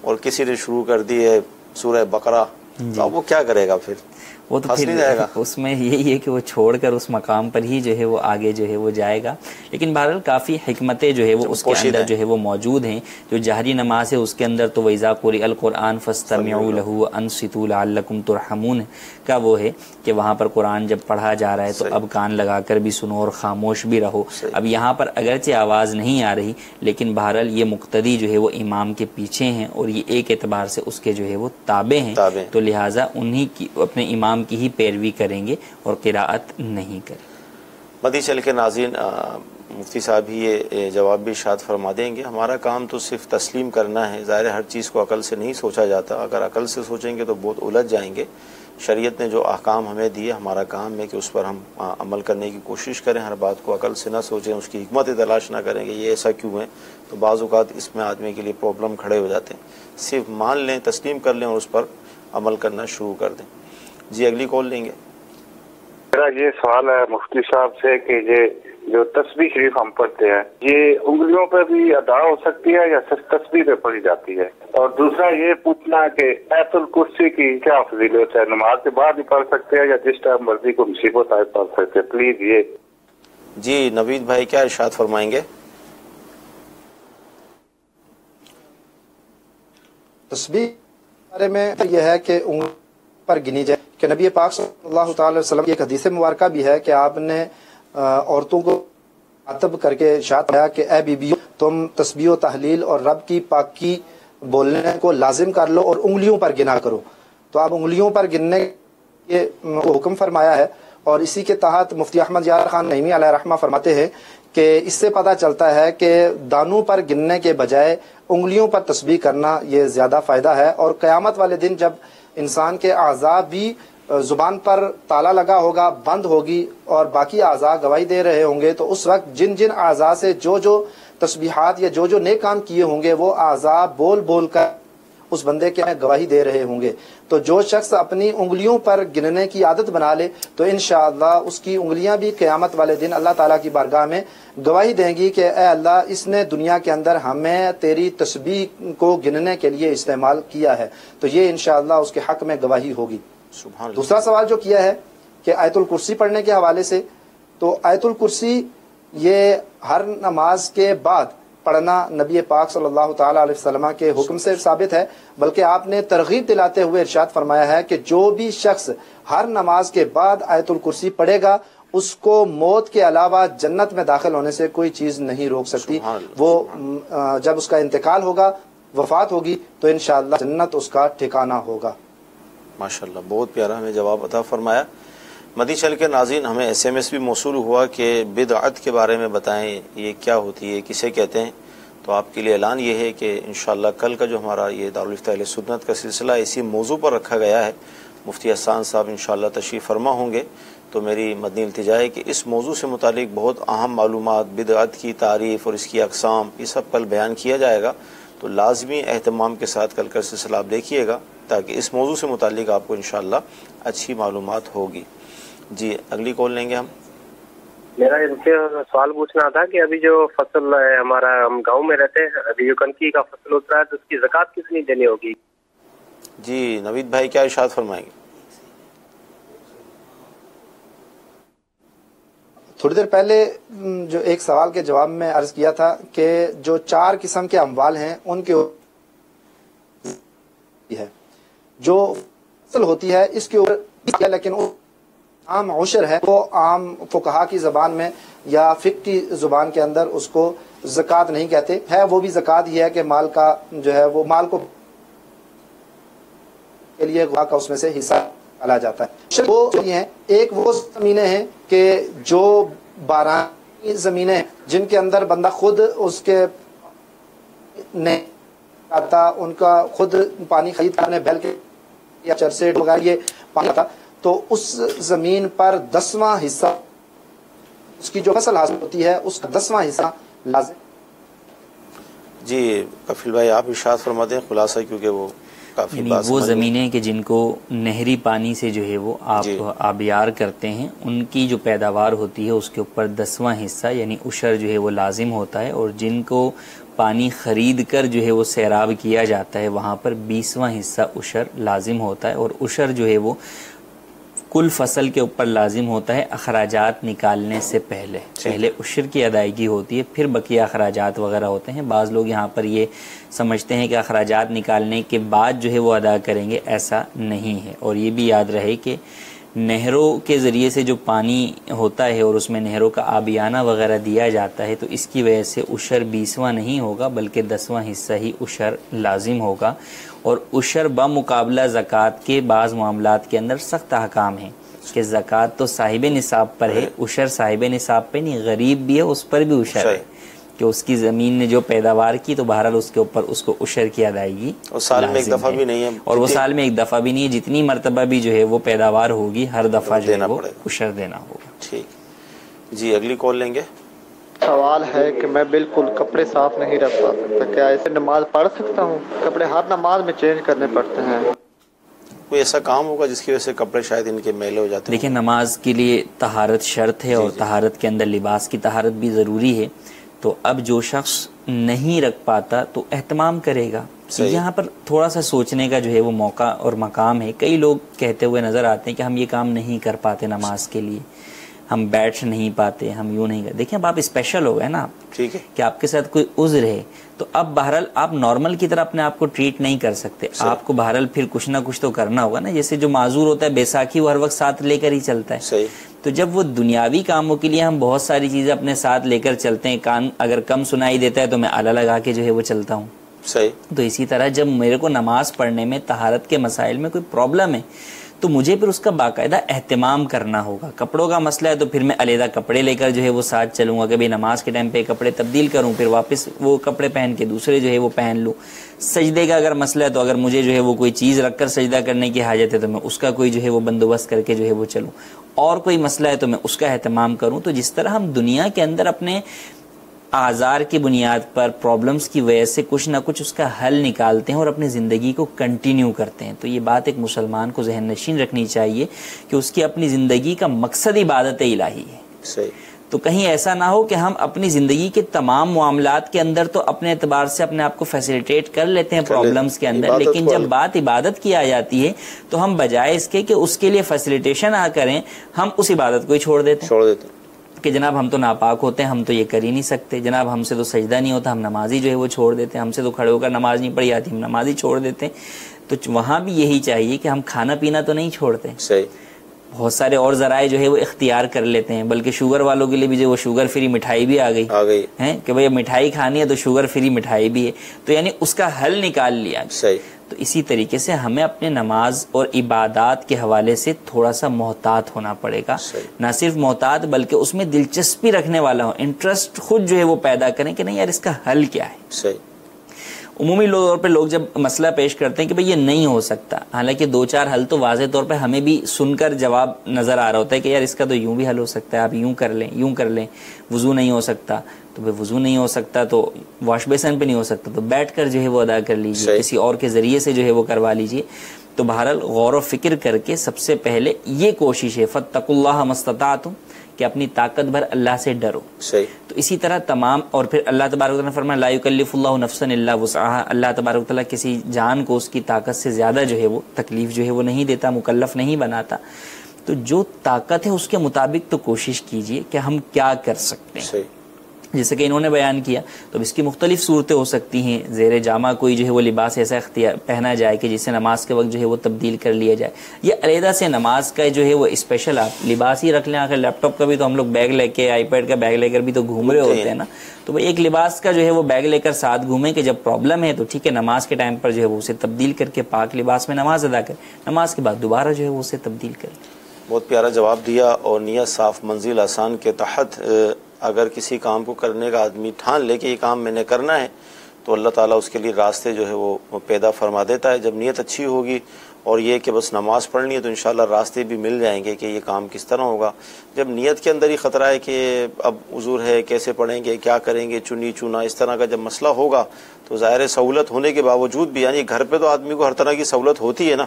اور کسی نے شروع کر دی ہے سورہ بقرہ، تو اب وہ کیا کرے گا پھر؟ وہ تو پھر اس میں یہی ہے کہ وہ چھوڑ کر اس مقام پر ہی جو ہے وہ آگے جو ہے وہ جائے گا۔ لیکن بہرحال کافی حکمتیں جو ہے وہ اس کے اندر جو ہے وہ موجود ہیں۔ جو جہری نماز ہے اس کے اندر تو وَإِذَا قُرِئَ الْقُرْآنُ فَاسْتَمِعُوا لَهُ وَأَنصِتُوا لَعَلَّكُمْ تُرْحَمُونَ کا وہ ہے کہ وہاں پر قرآن جب پڑھا جا رہا ہے تو اب کان لگا کر بھی سنو اور خاموش بھی رہو۔ اب یہاں پر اگرچہ آواز نہیں آ رہی لیکن بہرحال یہ مقتدی جو ہے وہ امام کے پیچھے ہیں اور یہ ایک اعتبار سے اس کے جو ہے وہ تابع ہیں، تو لہٰذا انہی کی اپنے امام کی ہی پیروی کریں گے اور قراءت نہیں کریں۔ مدی چل کے ناظرین مفتی صاحب ہی یہ جواب بھی ارشاد فرما دیں گے۔ ہمارا کام تو صرف تسلیم کرنا ہے، ظاہر ہر چیز کو عقل سے نہیں سوچا جاتا، اگر عقل سے سوچیں گے تو بہت الجھ جائیں گے۔ شریعت نے جو احکام ہمیں دیے ہمارا کام ہے کہ اس پر ہم عمل کرنے کی کوشش کریں، ہر بات کو عقل سے نہ سوچیں، اس کی حکمت تلاش نہ کریں کہ یہ ایسا کیوں ہے، تو بعض اوقات اس میں آدمی کے لیے پرابلم کھڑے ہو جاتے ہیں۔ صرف مان لیں، تسلیم کر لیں اور اس پر عمل کرنا شروع کر دیں۔ جی اگلی کال لیں گے۔ میرا یہ سوال ہے مفتی صاحب سے کہ یہ جو تسبیح شریف ہم پڑھتے ہیں یہ انگلیوں پہ بھی ادا ہو سکتی ہے یا صرف تسبیح پہ پڑھی جاتی ہے؟ اور دوسرا یہ پوچھنا ہے کہ آیت الکرسی کی کیا فضیلت ہے؟ نماز کے بعد ہی پڑھ سکتے ہیں یا جس ٹائم مرضی کو مصیبت آئے پڑھ سکتے ہیں؟ پلیز یہ۔ جی نوید بھائی کیا ارشاد فرمائیں گے؟ تسبیح کے بارے میں یہ ہے کہ انگلی پر گنی جائے کہ نبی پاک صلی اللہ تعالی وسلم کی ایک حدیث مبارکہ بھی ہے کہ آپ نے عورتوں کو مخاطب کر کے ارشاد کیا کہ اے بیویوں تم تسبیح و تحلیل اور رب کی پاکی بولنے کو لازم کر لو اور انگلیوں پر گنا کرو۔ تو آپ انگلیوں پر گننے کے حکم فرمایا ہے، اور اسی کے تحت مفتی احمد یار خان نعیمی علیہ رحمہ فرماتے ہیں کہ اس سے پتہ چلتا ہے کہ دانوں پر گننے کے بجائے انگلیوں پر تسبیح کرنا یہ زیادہ فائدہ ہے، اور قیامت والے دن جب انسان کے اعضاء بھی زبان پر تالا لگا ہوگا، بند ہوگی، اور باقی اعضاء گواہی دے رہے ہوں گے، تو اس وقت جن جن اعضاء سے جو تسبیحات یا جو نیک کام کیے ہوں گے وہ اعضاء بول بول کر اس بندے کے گواہی دے رہے ہوں گے۔ تو جو شخص اپنی انگلیوں پر گننے کی عادت بنا لے تو انشاءاللہ اس کی انگلیاں بھی قیامت والے دن اللہ تعالیٰ کی بارگاہ میں گواہی دیں گی کہ اے اللہ اس نے دنیا کے اندر ہمیں تیری تسبیح کو گننے کے لیے استعمال کیا ہے، تو یہ انشاءاللہ اس کے حق میں گواہی ہوگی۔ دوسرا سوال جو کیا ہے کہ آیت الکرسی پڑھنے کے حوالے سے، تو آیت الکرسی یہ ہر نماز کے بعد پڑھنا نبی پاک صلی اللہ تعالی علیہ وسلم کے حکم سے ثابت ہے، بلکہ آپ نے ترغیب دلاتے ہوئے ارشاد فرمایا ہے کہ جو بھی شخص ہر نماز کے بعد آیت الکرسی پڑھے گا اس کو موت کے علاوہ جنت میں داخل ہونے سے کوئی چیز نہیں روک سکتی۔ وہ جب اس کا انتقال ہوگا وفات ہوگی تو انشاءاللہ جنت اس کا ٹھکانہ ہوگا۔ ماشاءاللہ، بہت پیارا ہمیں جواب عطا فرمایا۔ مدی چل کے ناظرین، ہمیں SMS بھی موصول ہوا کہ بدعت کے بارے میں بتائیں، یہ کیا ہوتی ہے، کسے کہتے ہیں؟ تو آپ کے لیے اعلان یہ ہے کہ انشاءاللہ کل کا جو ہمارا یہ دارالفتہ اہل سنت کا سلسلہ اسی موضوع پر رکھا گیا ہے، مفتی احسان صاحب انشاءاللہ تشریف فرما ہوں گے، تو میری مدنی التجا ہے کہ اس موضوع سے متعلق بہت اہم معلومات، بدعت کی تعریف اور اس کی اقسام، یہ سب کل بیان کیا جائے گا، تو لازمی اہتمام کے ساتھ کل کا سلسلہ آپ دیکھیے گا تاکہ اس موضوع سے متعلق آپ کو انشاءاللہ اچھی معلومات ہوگی۔ جی اگلی کال لیں گے ہم۔ میرا ان سے سوال پوچھنا تھا کہ ابھی جو فصل ہے ہمارا، ہم گاؤں میں رہتے ہیں، ابھی جو کنکی کا فصل ہوتا ہے تو اس کی زکوٰۃ کتنی دینی ہوگی؟ جی نوید بھائی کیا ارشاد فرمائیں گے؟ تھوڑی دیر پہلے جو ایک سوال کے جواب میں عرض کیا تھا کہ جو 4 قسم کے اموال ہیں ان کے ہے جو فصل ہوتی ہے اس کے اوپر، لیکن عام عشر ہے وہ عام فقہا کی زبان میں یا فقہ کی زبان کے اندر اس کو زکوٰۃ نہیں کہتے، ہے وہ بھی زکوٰۃ ہی ہے کہ مال کا جو ہے وہ مال کو کے لیے غوا کا اس میں سے حصہ ڈالا جاتا ہے۔ وہ ہیں ایک وہ زمینیں ہیں کہ جو بارانی زمینیں ہیں جن کے اندر بندہ خود اس کے نہیں آتا، ان کا خود پانی خرید کرنے بیل کے یا چرسے وغیرہ یہ پانی آتا، تو اس زمین پر 10واں حصہ اس کی جو فصل حاصل ہوتی ہے اس کا 10واں حصہ لازم۔ جی کفیل بھائی آپ ارشاد فرماتے ہیں خلاصہ، کیونکہ وہ کافی یعنی وہ زمینیں کہ جن کو نہری پانی سے جو ہے وہ آپ آبیار کرتے ہیں، ان کی جو پیداوار ہوتی ہے اس کے اوپر 10واں حصہ یعنی عشر جو ہے وہ لازم ہوتا ہے، اور جن کو پانی خرید کر جو ہے وہ سیراب کیا جاتا ہے وہاں پر 20واں حصہ عشر لازم ہوتا ہے، اور عشر جو ہے وہ کل فصل کے اوپر لازم ہوتا ہے اخراجات نکالنے سے پہلے عشر کی ادائیگی ہوتی ہے، پھر بقیہ اخراجات وغیرہ ہوتے ہیں۔ بعض لوگ یہاں پر یہ سمجھتے ہیں کہ اخراجات نکالنے کے بعد جو ہے وہ ادا کریں گے، ایسا نہیں ہے۔ اور یہ بھی یاد رہے کہ نہروں کے ذریعے سے جو پانی ہوتا ہے اور اس میں نہروں کا آبیانہ وغیرہ دیا جاتا ہے، تو اس کی وجہ سے عشر 20واں نہیں ہوگا بلکہ 10واں حصہ ہی عشر لازم ہوگا۔ اور عشر بمقابلہ زکوٰۃ کے بعض معاملات کے اندر سخت احکام ہیں کہ زکوٰۃ تو صاحب نصاب پر ہے، عشر صاحب نصاب پہ نہیں، غریب بھی ہے اس پر بھی عشر ہے، کہ اس کی زمین نے جو پیداوار کی تو بہرحال اس کے اوپر اس کو عشر کی ادائیگی اور سال میں ایک دفعہ بھی نہیں ہے، اور وہ سال میں ایک دفعہ بھی نہیں ہے، جتنی مرتبہ بھی جو ہے وہ پیداوار ہوگی ہر دفعہ جو ہے وہ عشر دینا ہوگا۔ ٹھیک جی اگلی کال لیں گے۔ سوال ہے کہ میں بالکل کپڑے صاف نہیں رکھ پاتا، کیا ایسے نماز پڑھ سکتا ہوں؟ کپڑے ہر نماز میں چینج کرنے پڑتے ہیں۔ کوئی ایسا کام ہوگا جس کی وجہ سے کپڑے شاید ان کے میلے ہو جاتے ہیں؟ دیکھیں نماز کے لیے طہارت شرط ہے، اور طہارت کے اندر لباس کی طہارت بھی ضروری ہے، تو اب جو شخص نہیں رکھ پاتا تو اہتمام کرے گا۔ یہاں پر تھوڑا سا سوچنے کا جو ہے وہ موقع اور مقام ہے۔ کئی لوگ کہتے ہوئے نظر آتے ہیں کہ ہم یہ کام نہیں کر پاتے نماز کے لیے، ہم بیٹھ نہیں پاتے، ہم یوں نہیں کرتے۔ دیکھیں اب آپ اسپیشل ہو گئے نا، ٹھیک ہے کہ آپ کے ساتھ کوئی عذر ہے، تو اب بہرحال آپ نارمل کی طرح اپنے آپ کو ٹریٹ نہیں کر سکتے، آپ کو بہرحال پھر کچھ نہ کچھ تو کرنا ہوگا نا۔ جیسے جو معذور ہوتا ہے بیساکھی وہ ہر وقت ساتھ لے کر ہی چلتا ہے، تو جب وہ دنیاوی کاموں کے لیے ہم بہت ساری چیزیں اپنے ساتھ لے کر چلتے ہیں، کان اگر کم سنائی دیتا ہے تو میں آلہ لگا کے جو ہے وہ چلتا ہوں، تو اسی طرح جب میرے کو نماز پڑھنے میں طہارت کے مسائل میں کوئی پرابلم ہے تو مجھے پھر اس کا باقاعدہ اہتمام کرنا ہوگا۔ کپڑوں کا مسئلہ ہے تو پھر میں علیحدہ کپڑے لے کر جو ہے وہ ساتھ چلوں گا، کبھی نماز کے ٹائم پہ کپڑے تبدیل کروں پھر واپس وہ کپڑے پہن کے دوسرے جو ہے وہ پہن لوں۔ سجدے کا اگر مسئلہ ہے تو اگر مجھے جو ہے وہ کوئی چیز رکھ کر سجدہ کرنے کی حاجت ہے تو میں اس کا کوئی جو ہے وہ بندوبست کر کے جو ہے وہ چلوں، اور کوئی مسئلہ ہے تو میں اس کا اہتمام کروں۔ تو جس طرح ہم دنیا کے اندر اپنے آزار کی بنیاد پر پرابلمز کی وجہ سے کچھ نہ کچھ اس کا حل نکالتے ہیں اور اپنی زندگی کو کنٹینیو کرتے ہیں، تو یہ بات ایک مسلمان کو ذہن نشین رکھنی چاہیے کہ اس کی اپنی زندگی کا مقصد عبادت الہی ہے۔ تو کہیں ایسا نہ ہو کہ ہم اپنی زندگی کے تمام معاملات کے اندر تو اپنے اعتبار سے اپنے آپ کو فیسیلیٹیٹ کر لیتے ہیں پرابلمز کے اندر، لیکن جب بات عبادت کی آ جاتی ہے تو ہم بجائے اس کے کہ اس کے لیے فیسیلیٹیشن نہ کریں، ہم اس عبادت کو ہی چھوڑ دیتے ہیں کہ جناب ہم تو ناپاک ہوتے ہیں، ہم تو یہ کر ہی نہیں سکتے، جناب ہم سے تو سجدہ نہیں ہوتا، ہم نمازی جو ہے وہ چھوڑ دیتے ہیں، ہم سے تو کھڑے ہو کر نماز نہیں پڑھی آتی، ہم نمازی چھوڑ دیتے ہیں۔ تو وہاں بھی یہی چاہیے کہ ہم کھانا پینا تو نہیں چھوڑتے، بہت سارے اور ذرائع جو ہے وہ اختیار کر لیتے ہیں، بلکہ شوگر والوں کے لیے بھی جو وہ شوگر فری مٹھائی بھی آ گئی ہے کہ بھئی مٹھائی کھانی ہے تو شوگر فری مٹھائی بھی ہے، تو یعنی اس کا حل نکال لیا۔ تو اسی طریقے سے ہمیں اپنے نماز اور عبادات کے حوالے سے تھوڑا سا محتاط ہونا پڑے گا، نہ صرف محتاط بلکہ اس میں دلچسپی رکھنے والا ہو، انٹرسٹ خود جو ہے وہ پیدا کریں کہ نہیں یار اس کا حل کیا ہے۔ عمومی طور پہ لوگ جب مسئلہ پیش کرتے ہیں کہ بھئی یہ نہیں ہو سکتا، حالانکہ دو چار حل تو واضح طور پہ ہمیں بھی سن کر جواب نظر آ رہا ہوتا ہے کہ یار اس کا تو یوں بھی حل ہو سکتا ہے، آپ یوں کر لیں یوں کر لیں، وضو نہیں ہو سکتا تو بھئی وضو نہیں ہو سکتا تو واش بیسن پہ نہیں ہو سکتا تو بیٹھ کر جو ہے وہ ادا کر لیجیے، کسی اور کے ذریعے سے جو ہے وہ کروا لیجیے۔ تو بہرحال غور و فکر کر کے سب سے پہلے یہ کوشش ہے فاتقوا اللہ ما استطعتم کہ اپنی طاقت بھر اللہ سے ڈرو۔ تو اسی طرح تمام، اور پھر اللہ تبارک و تعالیٰ نے فرمایا لا یکلف اللہ نفسا الا وسعها، اللہ تبارک و تعالیٰ کسی جان کو اس کی طاقت سے زیادہ جو ہے وہ تکلیف جو ہے وہ نہیں دیتا، مکلف نہیں بناتا۔ تو جو طاقت ہے اس کے مطابق تو کوشش کیجئے کہ ہم کیا کر سکتے ہیں، جیسے کہ انہوں نے بیان کیا۔ تو اس کی مختلف صورتیں ہو سکتی ہیں، زیر جامہ کوئی جو ہے وہ لباس ایسا پہنا جائے کہ جسے نماز کے وقت جو ہے وہ تبدیل کر لیا جائے، یا علیحدہ سے نماز کا جو ہے وہ اسپیشل آپ لباس ہی رکھ لیں۔ آخر لیپ ٹاپ کا بھی تو ہم لوگ بیگ لے کے، آئی پیڈ کا بیگ لے کر بھی تو گھوم رہے ہوتے ہیں نا، تو ایک لباس کا جو ہے وہ بیگ لے کر ساتھ گھومیں کہ جب پرابلم ہے تو ٹھیک ہے نماز کے ٹائم پر جو ہے وہ اسے تبدیل کر کے پاک لباس میں نماز ادا کریں، نماز کے بعد دوبارہ جو ہے وہ اسے تبدیل کریں۔ بہت پیارا جواب دیا، اور نیت صاف منزل آسان کے تحت اگر کسی کام کو کرنے کا آدمی ٹھان لے کہ یہ کام میں نے کرنا ہے تو اللہ تعالیٰ اس کے لیے راستے جو ہے وہ پیدا فرما دیتا ہے۔ جب نیت اچھی ہوگی اور یہ کہ بس نماز پڑھنی ہے تو انشاءاللہ راستے بھی مل جائیں گے کہ یہ کام کس طرح ہوگا۔ جب نیت کے اندر ہی خطرہ ہے کہ اب عذر ہے، کیسے پڑھیں گے، کیا کریں گے، چنی چونا اس طرح کا جب مسئلہ ہوگا تو ظاہر سہولت ہونے کے باوجود بھی، یعنی گھر پہ تو آدمی کو ہر طرح کی سہولت ہوتی ہے نا،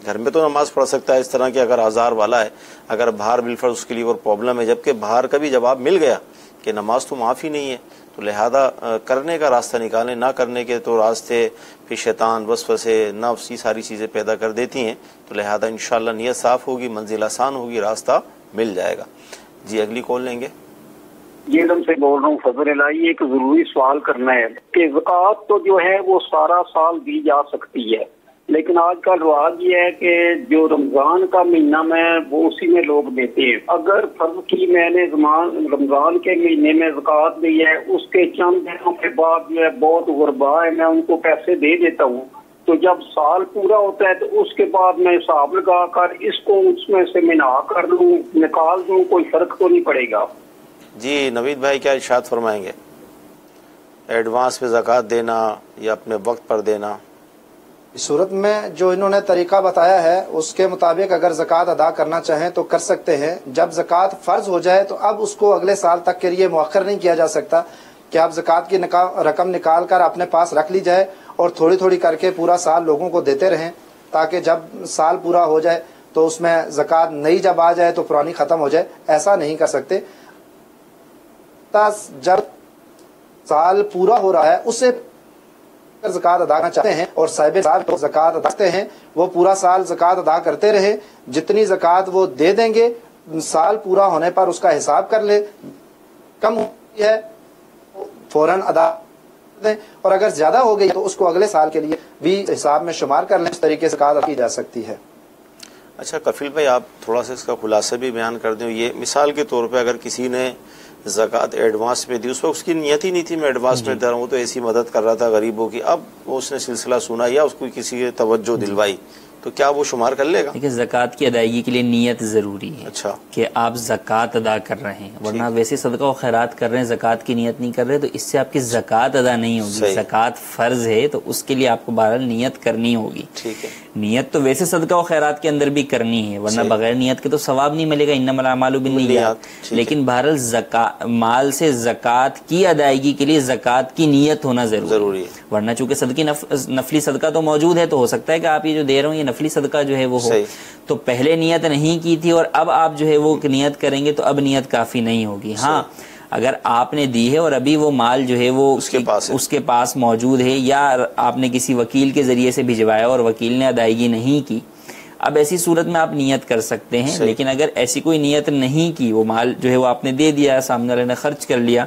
گھر میں تو نماز پڑھ سکتا ہے اس طرح کہ اگر آزار والا ہے، اگر باہر بالفرض اس کے لیے اور پرابلم ہے، جبکہ باہر کا بھی جواب مل گیا کہ نماز تو معافی نہیں ہے، تو لہذا کرنے کا راستہ نکالیں، نہ کرنے کے تو راستے پھر شیطان وسوسے نفس یہ ساری چیزیں پیدا کر دیتی ہیں، تو لہذا انشاءاللہ نیت صاف ہوگی، منزل آسان ہوگی، راستہ مل جائے گا۔ جی اگلی کال لیں گے۔ یہ تم سے بول رہا ہوں فضل الہی، ایک ضروری سوال کرنا ہے کہ زکوٰۃ تو جو ہے وہ سارا سال دی جا سکتی ہے، لیکن آج کل رواج یہ ہے کہ جو رمضان کا مہینہ میں وہ اسی میں لوگ دیتے ہیں۔ اگر فرض کی میں نے رمضان کے مہینے میں زکوٰۃ دی ہے، اس کے چند دنوں کے بعد جو ہے بہت غربا ہے میں ان کو پیسے دے دیتا ہوں، تو جب سال پورا ہوتا ہے تو اس کے بعد میں حساب لگا کر اس کو اس میں سے منا کر لوں، نکال دوں، کوئی فرق تو نہیں پڑے گا؟ جی نوید بھائی کیا ارشاد فرمائیں گے؟ ایڈوانس میں زکوٰۃ دینا یا اپنے وقت پر دینا؟ اس صورت میں جو انہوں نے طریقہ بتایا ہے اس کے مطابق اگر زکوٰۃ ادا کرنا چاہیں تو کر سکتے ہیں۔ جب زکوٰۃ فرض ہو جائے تو اب اس کو اگلے سال تک کے لیے مؤخر نہیں کیا جا سکتا کہ آپ زکوٰۃ کی رقم نکال کر اپنے پاس رکھ لی جائے اور تھوڑی تھوڑی کر کے پورا سال لوگوں کو دیتے رہیں، تاکہ جب سال پورا ہو جائے تو اس میں زکوٰۃ نئی جب آ جائے تو پرانی ختم ہو جائے۔ ایسا نہیں کر سکتے۔ جب سال پورا ہو رہا ہے اسے زکوٰۃ ادا کرنا چاہتے ہیں اور صاحب سال تو زکوٰۃ ادا کرتے ہیں، وہ پورا سال زکوٰۃ ادا کرتے رہے، جتنی زکوٰۃ وہ دے دیں گے سال پورا ہونے پر اس کا حساب کر لے، کم ہوئی ہے فوراً ادا دیں، اور اگر زیادہ ہو گئی تو اس کو اگلے سال کے لیے بھی حساب میں شمار کر لیں، اس طریقے سے زکوٰۃ ادا کی جا سکتی ہے۔ اچھا کفیل بھائی آپ تھوڑا سا اس کا خلاصہ بھی بیان کر دیں۔ یہ مثال کے طور پہ اگر کسی نے زکوٰۃ ایڈوانس میں دی، اس وقت اس کی نیت ہی نہیں تھی میں ایڈوانس میں دے رہا ہوں، وہ تو ایسی مدد کر رہا تھا غریبوں کی، اب اس نے سلسلہ سنا یا اس کو کسی کی توجہ دلوائی تو کیا وہ شمار کر لے گا؟ دیکھیں زکوٰۃ کی ادائیگی کے لیے نیت ضروری ہے، اچھا کہ آپ زکوٰۃ ادا کر رہے ہیں، ورنہ ویسے صدقہ و خیرات کر رہے ہیں زکوٰۃ کی نیت نہیں کر رہے تو اس سے آپ کی زکوٰۃ ادا نہیں ہوگی۔ زکوٰۃ فرض ہے تو اس کے لیے آپ کو بہرحال نیت کرنی ہوگی۔ ٹھیک ہے، نیت تو ویسے صدقہ و خیرات کے اندر بھی کرنی ہے، ورنہ بغیر نیت کے تو ثواب نہیں ملے گا، انما الاعمال بالنیات، لیکن بہرحال مال سے زکوٰۃ کی ادائیگی کے لیے زکوٰۃ کی نیت ہونا ضروری ہے، ورنہ چونکہ صدقی نفلی صدقہ تو موجود ہے تو ہو سکتا ہے کہ آپ یہ جو دے رہے ہوں یہ نفلی صدقہ جو ہے وہ ہو، تو پہلے نیت نہیں کی تھی اور اب آپ جو ہے وہ نیت کریں گے تو اب نیت کافی نہیں ہوگی۔ ہاں اگر آپ نے دی ہے اور ابھی وہ مال جو ہے وہ اس کے پاس موجود ہے یا آپ نے کسی وکیل کے ذریعے سے بھجوایا اور وکیل نے ادائیگی نہیں کی، اب ایسی صورت میں آپ نیت کر سکتے ہیں، لیکن اگر ایسی کوئی نیت نہیں کی، وہ مال جو ہے وہ آپ نے دے دیا، سامنے والے نے خرچ کر لیا،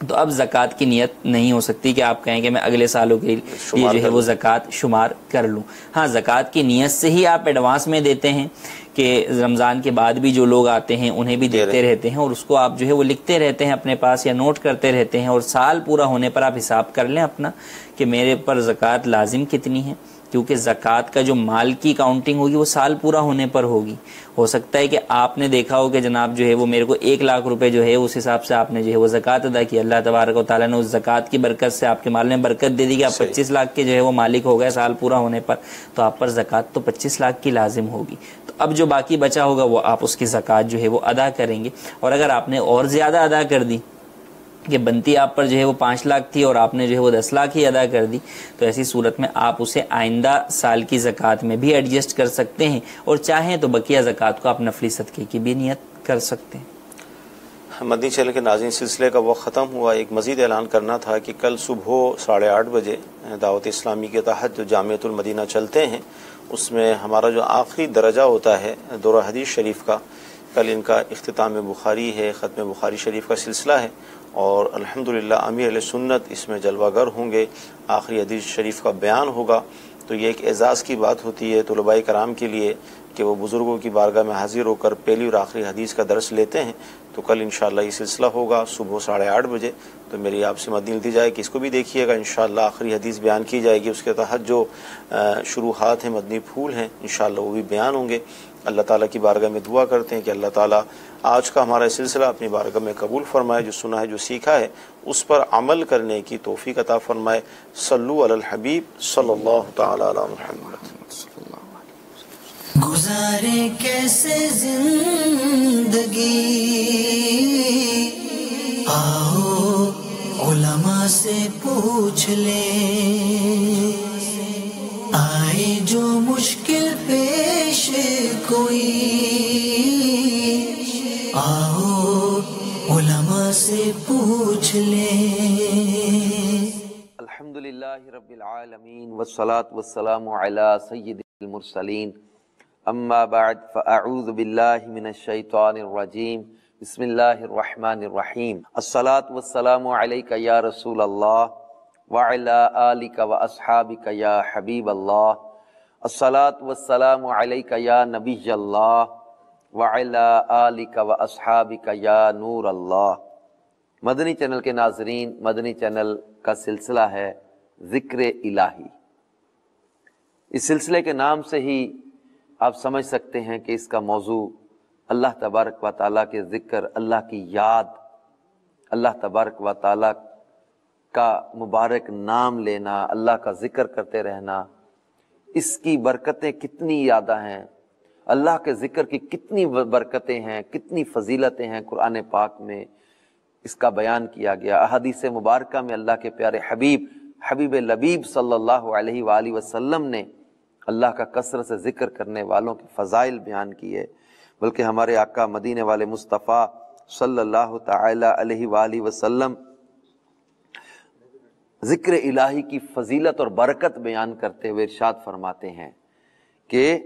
تو اب زکوٰۃ کی نیت نہیں ہو سکتی کہ آپ کہیں کہ میں اگلے سالوں کے لیے جو ہے وہ زکوٰۃ شمار کر لوں. ہاں زکوٰۃ کی نیت سے ہی آپ ایڈوانس میں دیتے ہیں کہ رمضان کے بعد بھی جو لوگ آتے ہیں انہیں بھی دیتے رہتے ہیں، اور اس کو آپ جو ہے وہ لکھتے رہتے ہیں اپنے پاس یا نوٹ کرتے رہتے ہیں، اور سال پورا ہونے پر آپ حساب کر لیں اپنا کہ میرے پر زکوٰۃ لازم کتنی ہے، کیونکہ زکوٰۃ کا جو مال کی کاؤنٹنگ ہوگی وہ سال پورا ہونے پر ہوگی. ہو سکتا ہے کہ آپ نے دیکھا ہو کہ جناب جو ہے وہ میرے کو 1 لاکھ روپے جو ہے اس حساب سے آپ نے جو ہے وہ زکوٰۃ ادا کی، اللہ تبارک و تعالیٰ نے اس زکوٰۃ کی برکت سے آپ کے مال میں برکت دے دی کہ آپ 25 لاکھ کے جو ہے وہ مالک ہو گئے سال پورا ہونے پر، تو آپ پر زکوٰۃ تو 25 لاکھ کی لازم ہوگی. تو اب جو باقی بچا ہوگا وہ آپ اس کی زکوٰۃ جو ہے وہ ادا کریں گے. اور اگر آپ نے اور زیادہ ادا کر دی کہ بنتی آپ پر جو ہے وہ 5 لاکھ تھی اور آپ نے جو ہے وہ 10 لاکھ ہی ادا کر دی، تو ایسی صورت میں آپ اسے آئندہ سال کی زکوٰۃ میں بھی ایڈجسٹ کر سکتے ہیں، اور چاہیں تو بقیہ زکوٰۃ کو آپ نفلی صدقے کی بھی نیت کر سکتے ہیں. مدنی چینل کے ناظرین، سلسلے کا وقت ختم ہوا. ایک مزید اعلان کرنا تھا کہ کل صبح 8:30 بجے دعوت اسلامی کے تحت جو جامعۃ المدینہ چلتے ہیں اس میں ہمارا جو آخری درجہ ہوتا ہے دورہ حدیث شریف کا، کل ان کا اختتام بخاری ہے، ختم بخاری شریف کا سلسلہ ہے، اور الحمدللہ امیر اہل سنت اس میں جلوہ گر ہوں گے، آخری حدیث شریف کا بیان ہوگا. تو یہ ایک اعزاز کی بات ہوتی ہے طلباء کرام کے لیے کہ وہ بزرگوں کی بارگاہ میں حاضر ہو کر پہلی اور آخری حدیث کا درس لیتے ہیں. تو کل انشاءاللہ یہ سلسلہ ہوگا صبح 8:30 بجے. تو میری آپ سے مدعی دی جائے کہ اس کو بھی دیکھیے گا. انشاءاللہ آخری حدیث بیان کی جائے گی، اس کے تحت جو شروحات ہیں، مدنی پھول ہیں، انشاءاللہ وہ بھی بیان ہوں گے. اللہ تعالیٰ کی بارگاہ میں دعا کرتے ہیں کہ اللہ تعالیٰ آج کا ہمارا سلسلہ اپنی بارگاہ میں قبول فرمائے، جو سنا ہے جو سیکھا ہے اس پر عمل کرنے کی توفیق عطا فرمائے. صلو علی الحبیب صلی اللہ تعالی علی محمد. گزارے کیسے زندگی، آؤ علماء سے پوچھ لیں، آئے جو مشکل پیش کوئی، آؤ علماء سے پوچھ لیں. الحمدللہ رب العالمین والصلاة والسلام علی سید المرسلین، اما بعد فاعوذ باللہ من الشیطان الرجیم، بسم اللہ الرحمن الرحیم. الصلاة والسلام علیک یا رسول اللہ وعلی آلک واصحابک یا حبیب اللہ. الصلاة والسلام علیک یا نبی اللہ وعلی آلک واصحابک یا نور اللہ. مدنی چینل کے ناظرین، مدنی چینل کا سلسلہ ہے ذکر الہی. اس سلسلے کے نام سے ہی آپ سمجھ سکتے ہیں کہ اس کا موضوع اللہ تبارک و تعالیٰ کے ذکر، اللہ کی یاد، اللہ تبارک و تعالیٰ کا مبارک نام لینا، اللہ کا ذکر کرتے رہنا. اس کی برکتیں کتنی زیادہ ہیں، اللہ کے ذکر کی کتنی برکتیں ہیں، کتنی فضیلتیں ہیں، قرآن پاک میں اس کا بیان کیا گیا. احادیث مبارکہ میں اللہ کے پیارے حبیب لبیب صلی اللہ علیہ وآلہ وسلم نے اللہ کا کثرت سے ذکر کرنے والوں کے فضائل بیان کیے. بلکہ ہمارے آقا مدینے والے مصطفیٰ صلی اللہ تعالی علیہ وآلہ وسلم ذکر الہی کی فضیلت اور برکت بیان کرتے ہوئے ارشاد فرماتے ہیں کہ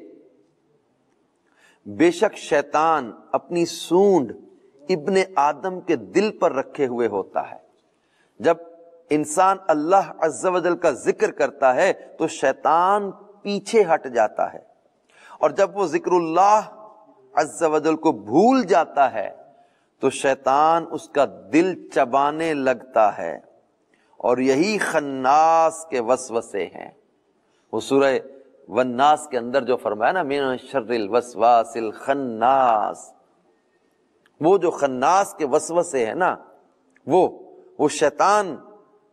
بے شک شیطان اپنی سونڈ ابن آدم کے دل پر رکھے ہوئے ہوتا ہے. جب انسان اللہ عز و جل کا ذکر کرتا ہے تو شیطان پیچھے ہٹ جاتا ہے، اور جب وہ ذکر اللہ عز و جل کو بھول جاتا ہے تو شیطان اس کا دل چبانے لگتا ہے. اور یہی خناس کے وسوسے ہیں. وہ سورہ والناس کے اندر جو فرمایا نا من شر الوسواس الخناس، وہ جو خناس کے وسوسے ہیں نا، وہ شیطان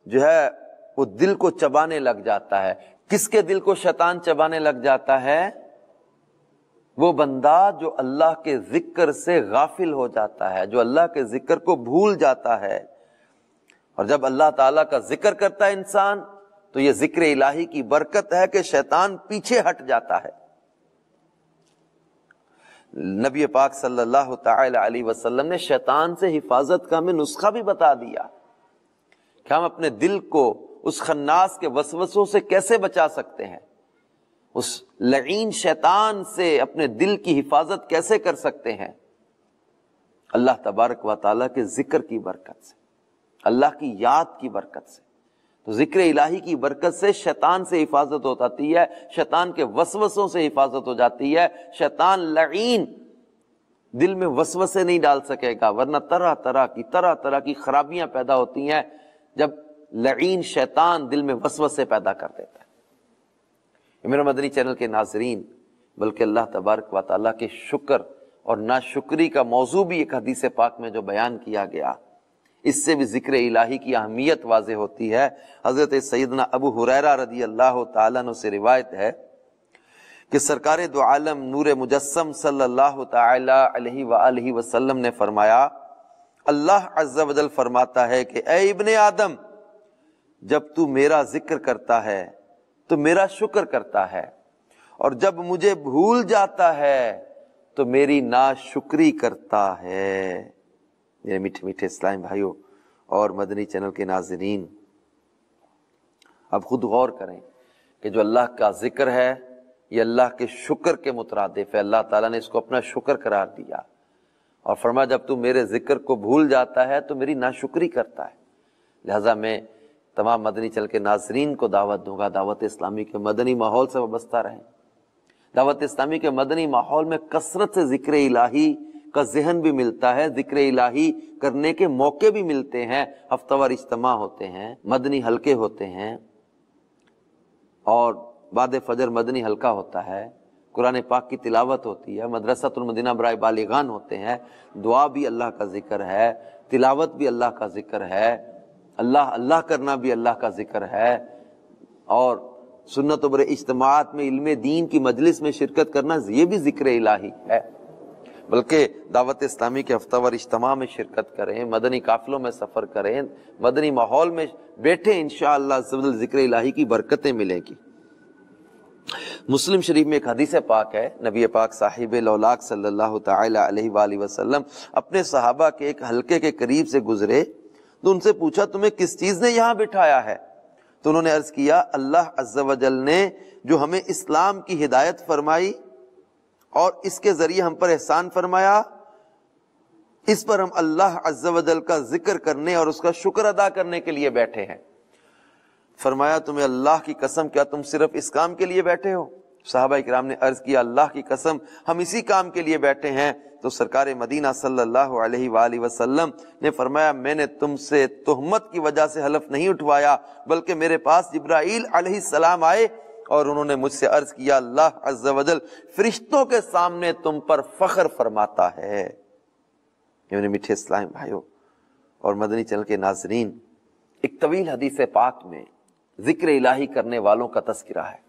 جو ہے وہ دل کو چبانے لگ جاتا ہے. کس کے دل کو شیطان چبانے لگ جاتا ہے؟ وہ بندہ جو اللہ کے ذکر سے غافل ہو جاتا ہے، جو اللہ کے ذکر کو بھول جاتا ہے. اور جب اللہ تعالیٰ کا ذکر کرتا ہے انسان تو یہ ذکر الہی کی برکت ہے کہ شیطان پیچھے ہٹ جاتا ہے. نبی پاک صلی اللہ تعالی علیہ وسلم نے شیطان سے حفاظت کا ہمیں نسخہ بھی بتا دیا کہ ہم اپنے دل کو اس خناس کے وسوسوں سے کیسے بچا سکتے ہیں، اس لعین شیطان سے اپنے دل کی حفاظت کیسے کر سکتے ہیں. اللہ تبارک و تعالیٰ کے ذکر کی برکت سے. اللہ کی یاد کی برکت سے. تو ذکر الہی کی برکت سے شیطان سے حفاظت ہو جاتی ہے، شیطان کے وسوسوں سے حفاظت ہو جاتی ہے. شیطان لعین دل میں وسوسے نہیں ڈال سکے گا، ورنہ طرح طرح کی خرابیاں پیدا ہوتی ہیں جب لعین شیطان دل میں وسوسے پیدا کر دیتا ہے. میرے مدنی چینل کے ناظرین، بلکہ اللہ تبارک و تعالیٰ کے شکر اور ناشکری کا موضوع بھی ایک حدیث پاک میں جو بیان کیا گیا، اس سے بھی ذکر الہی کی اہمیت واضح ہوتی ہے. حضرت سیدنا ابو ہریرہ رضی اللہ تعالیٰ عنہ سے روایت ہے کہ سرکار دو عالم نور مجسم صلی اللہ تعالی علیہ وآلہ وسلم نے فرمایا، اللہ عز و جل فرماتا ہے کہ اے ابن آدم، جب تو میرا ذکر کرتا ہے تو میرا شکر کرتا ہے، اور جب مجھے بھول جاتا ہے تو میری ناشکری کرتا ہے. میرے میٹھے میٹھے اسلام بھائیوں اور مدنی چینل کے ناظرین، اب خود غور کریں کہ جو اللہ کا ذکر ہے یہ اللہ کے شکر کے مترادف ہے. اللہ تعالیٰ نے اس کو اپنا شکر قرار دیا اور فرمایا جب تو میرے ذکر کو بھول جاتا ہے تو میری ناشکری کرتا ہے. لہٰذا میں تمام مدنی چینل کے ناظرین کو دعوت دوں گا، دعوت اسلامی کے مدنی ماحول سے وابستہ رہیں. دعوت اسلامی کے مدنی ماحول میں کثرت سے ذکر الہی کا ذہن بھی ملتا ہے، ذکر الہی کرنے کے موقع بھی ملتے ہیں. ہفتہ وار اجتماع ہوتے ہیں، مدنی حلقے ہوتے ہیں، اور بعد فجر مدنی حلقہ ہوتا ہے، قرآن پاک کی تلاوت ہوتی ہے، مدرسۃ المدینہ برائے بالغان ہوتے ہیں، دعا بھی اللہ کا ذکر ہے، تلاوت بھی اللہ کا ذکر ہے، اللہ کرنا بھی اللہ کا ذکر ہے، اور سنت و اجتماعات میں علم دین کی مجلس میں شرکت کرنا یہ بھی ذکر الہی ہے. بلکہ دعوت اسلامی کے ہفتہ وار اجتماع میں شرکت کریں، مدنی قافلوں میں سفر کریں، مدنی ماحول میں بیٹھیں، انشاءاللہ ذکر الہی کی برکتیں ملیں گی. مسلم شریف میں ایک حدیث پاک ہے، نبی پاک صاحب لولاک صلی اللہ تعالی علیہ وآلہ وسلم اپنے صحابہ کے ایک حلقے کے قریب سے گزرے تو ان سے پوچھا تمہیں کس چیز نے یہاں بٹھایا ہے؟ تو انہوں نے عرض کیا اللہ عز و جل نے جو ہمیں اسلام کی ہدایت فرمائی اور اس کے ذریعے ہم پر احسان فرمایا، اس پر ہم اللہ عز و جل کا ذکر کرنے اور اس کا شکر ادا کرنے کے لیے بیٹھے ہیں. فرمایا تمہیں اللہ کی قسم کیا تم صرف اس کام کے لیے بیٹھے ہو؟ صحابہ کرام نے عرض کیا اللہ کی قسم ہم اسی کام کے لیے بیٹھے ہیں. تو سرکار مدینہ صلی اللہ علیہ وآلہ وسلم نے فرمایا میں نے تم سے تہمت کی وجہ سے حلف نہیں اٹھوایا، بلکہ میرے پاس جبرائیل علیہ السلام آئے اور انہوں نے مجھ سے عرض کیا اللہ عز و جل فرشتوں کے سامنے تم پر فخر فرماتا ہے. میرے میٹھے اسلام بھائیوں اور مدنی چینل کے ناظرین، ایک طویل حدیث پاک میں ذکر الہی کرنے والوں کا تذکرہ ہے.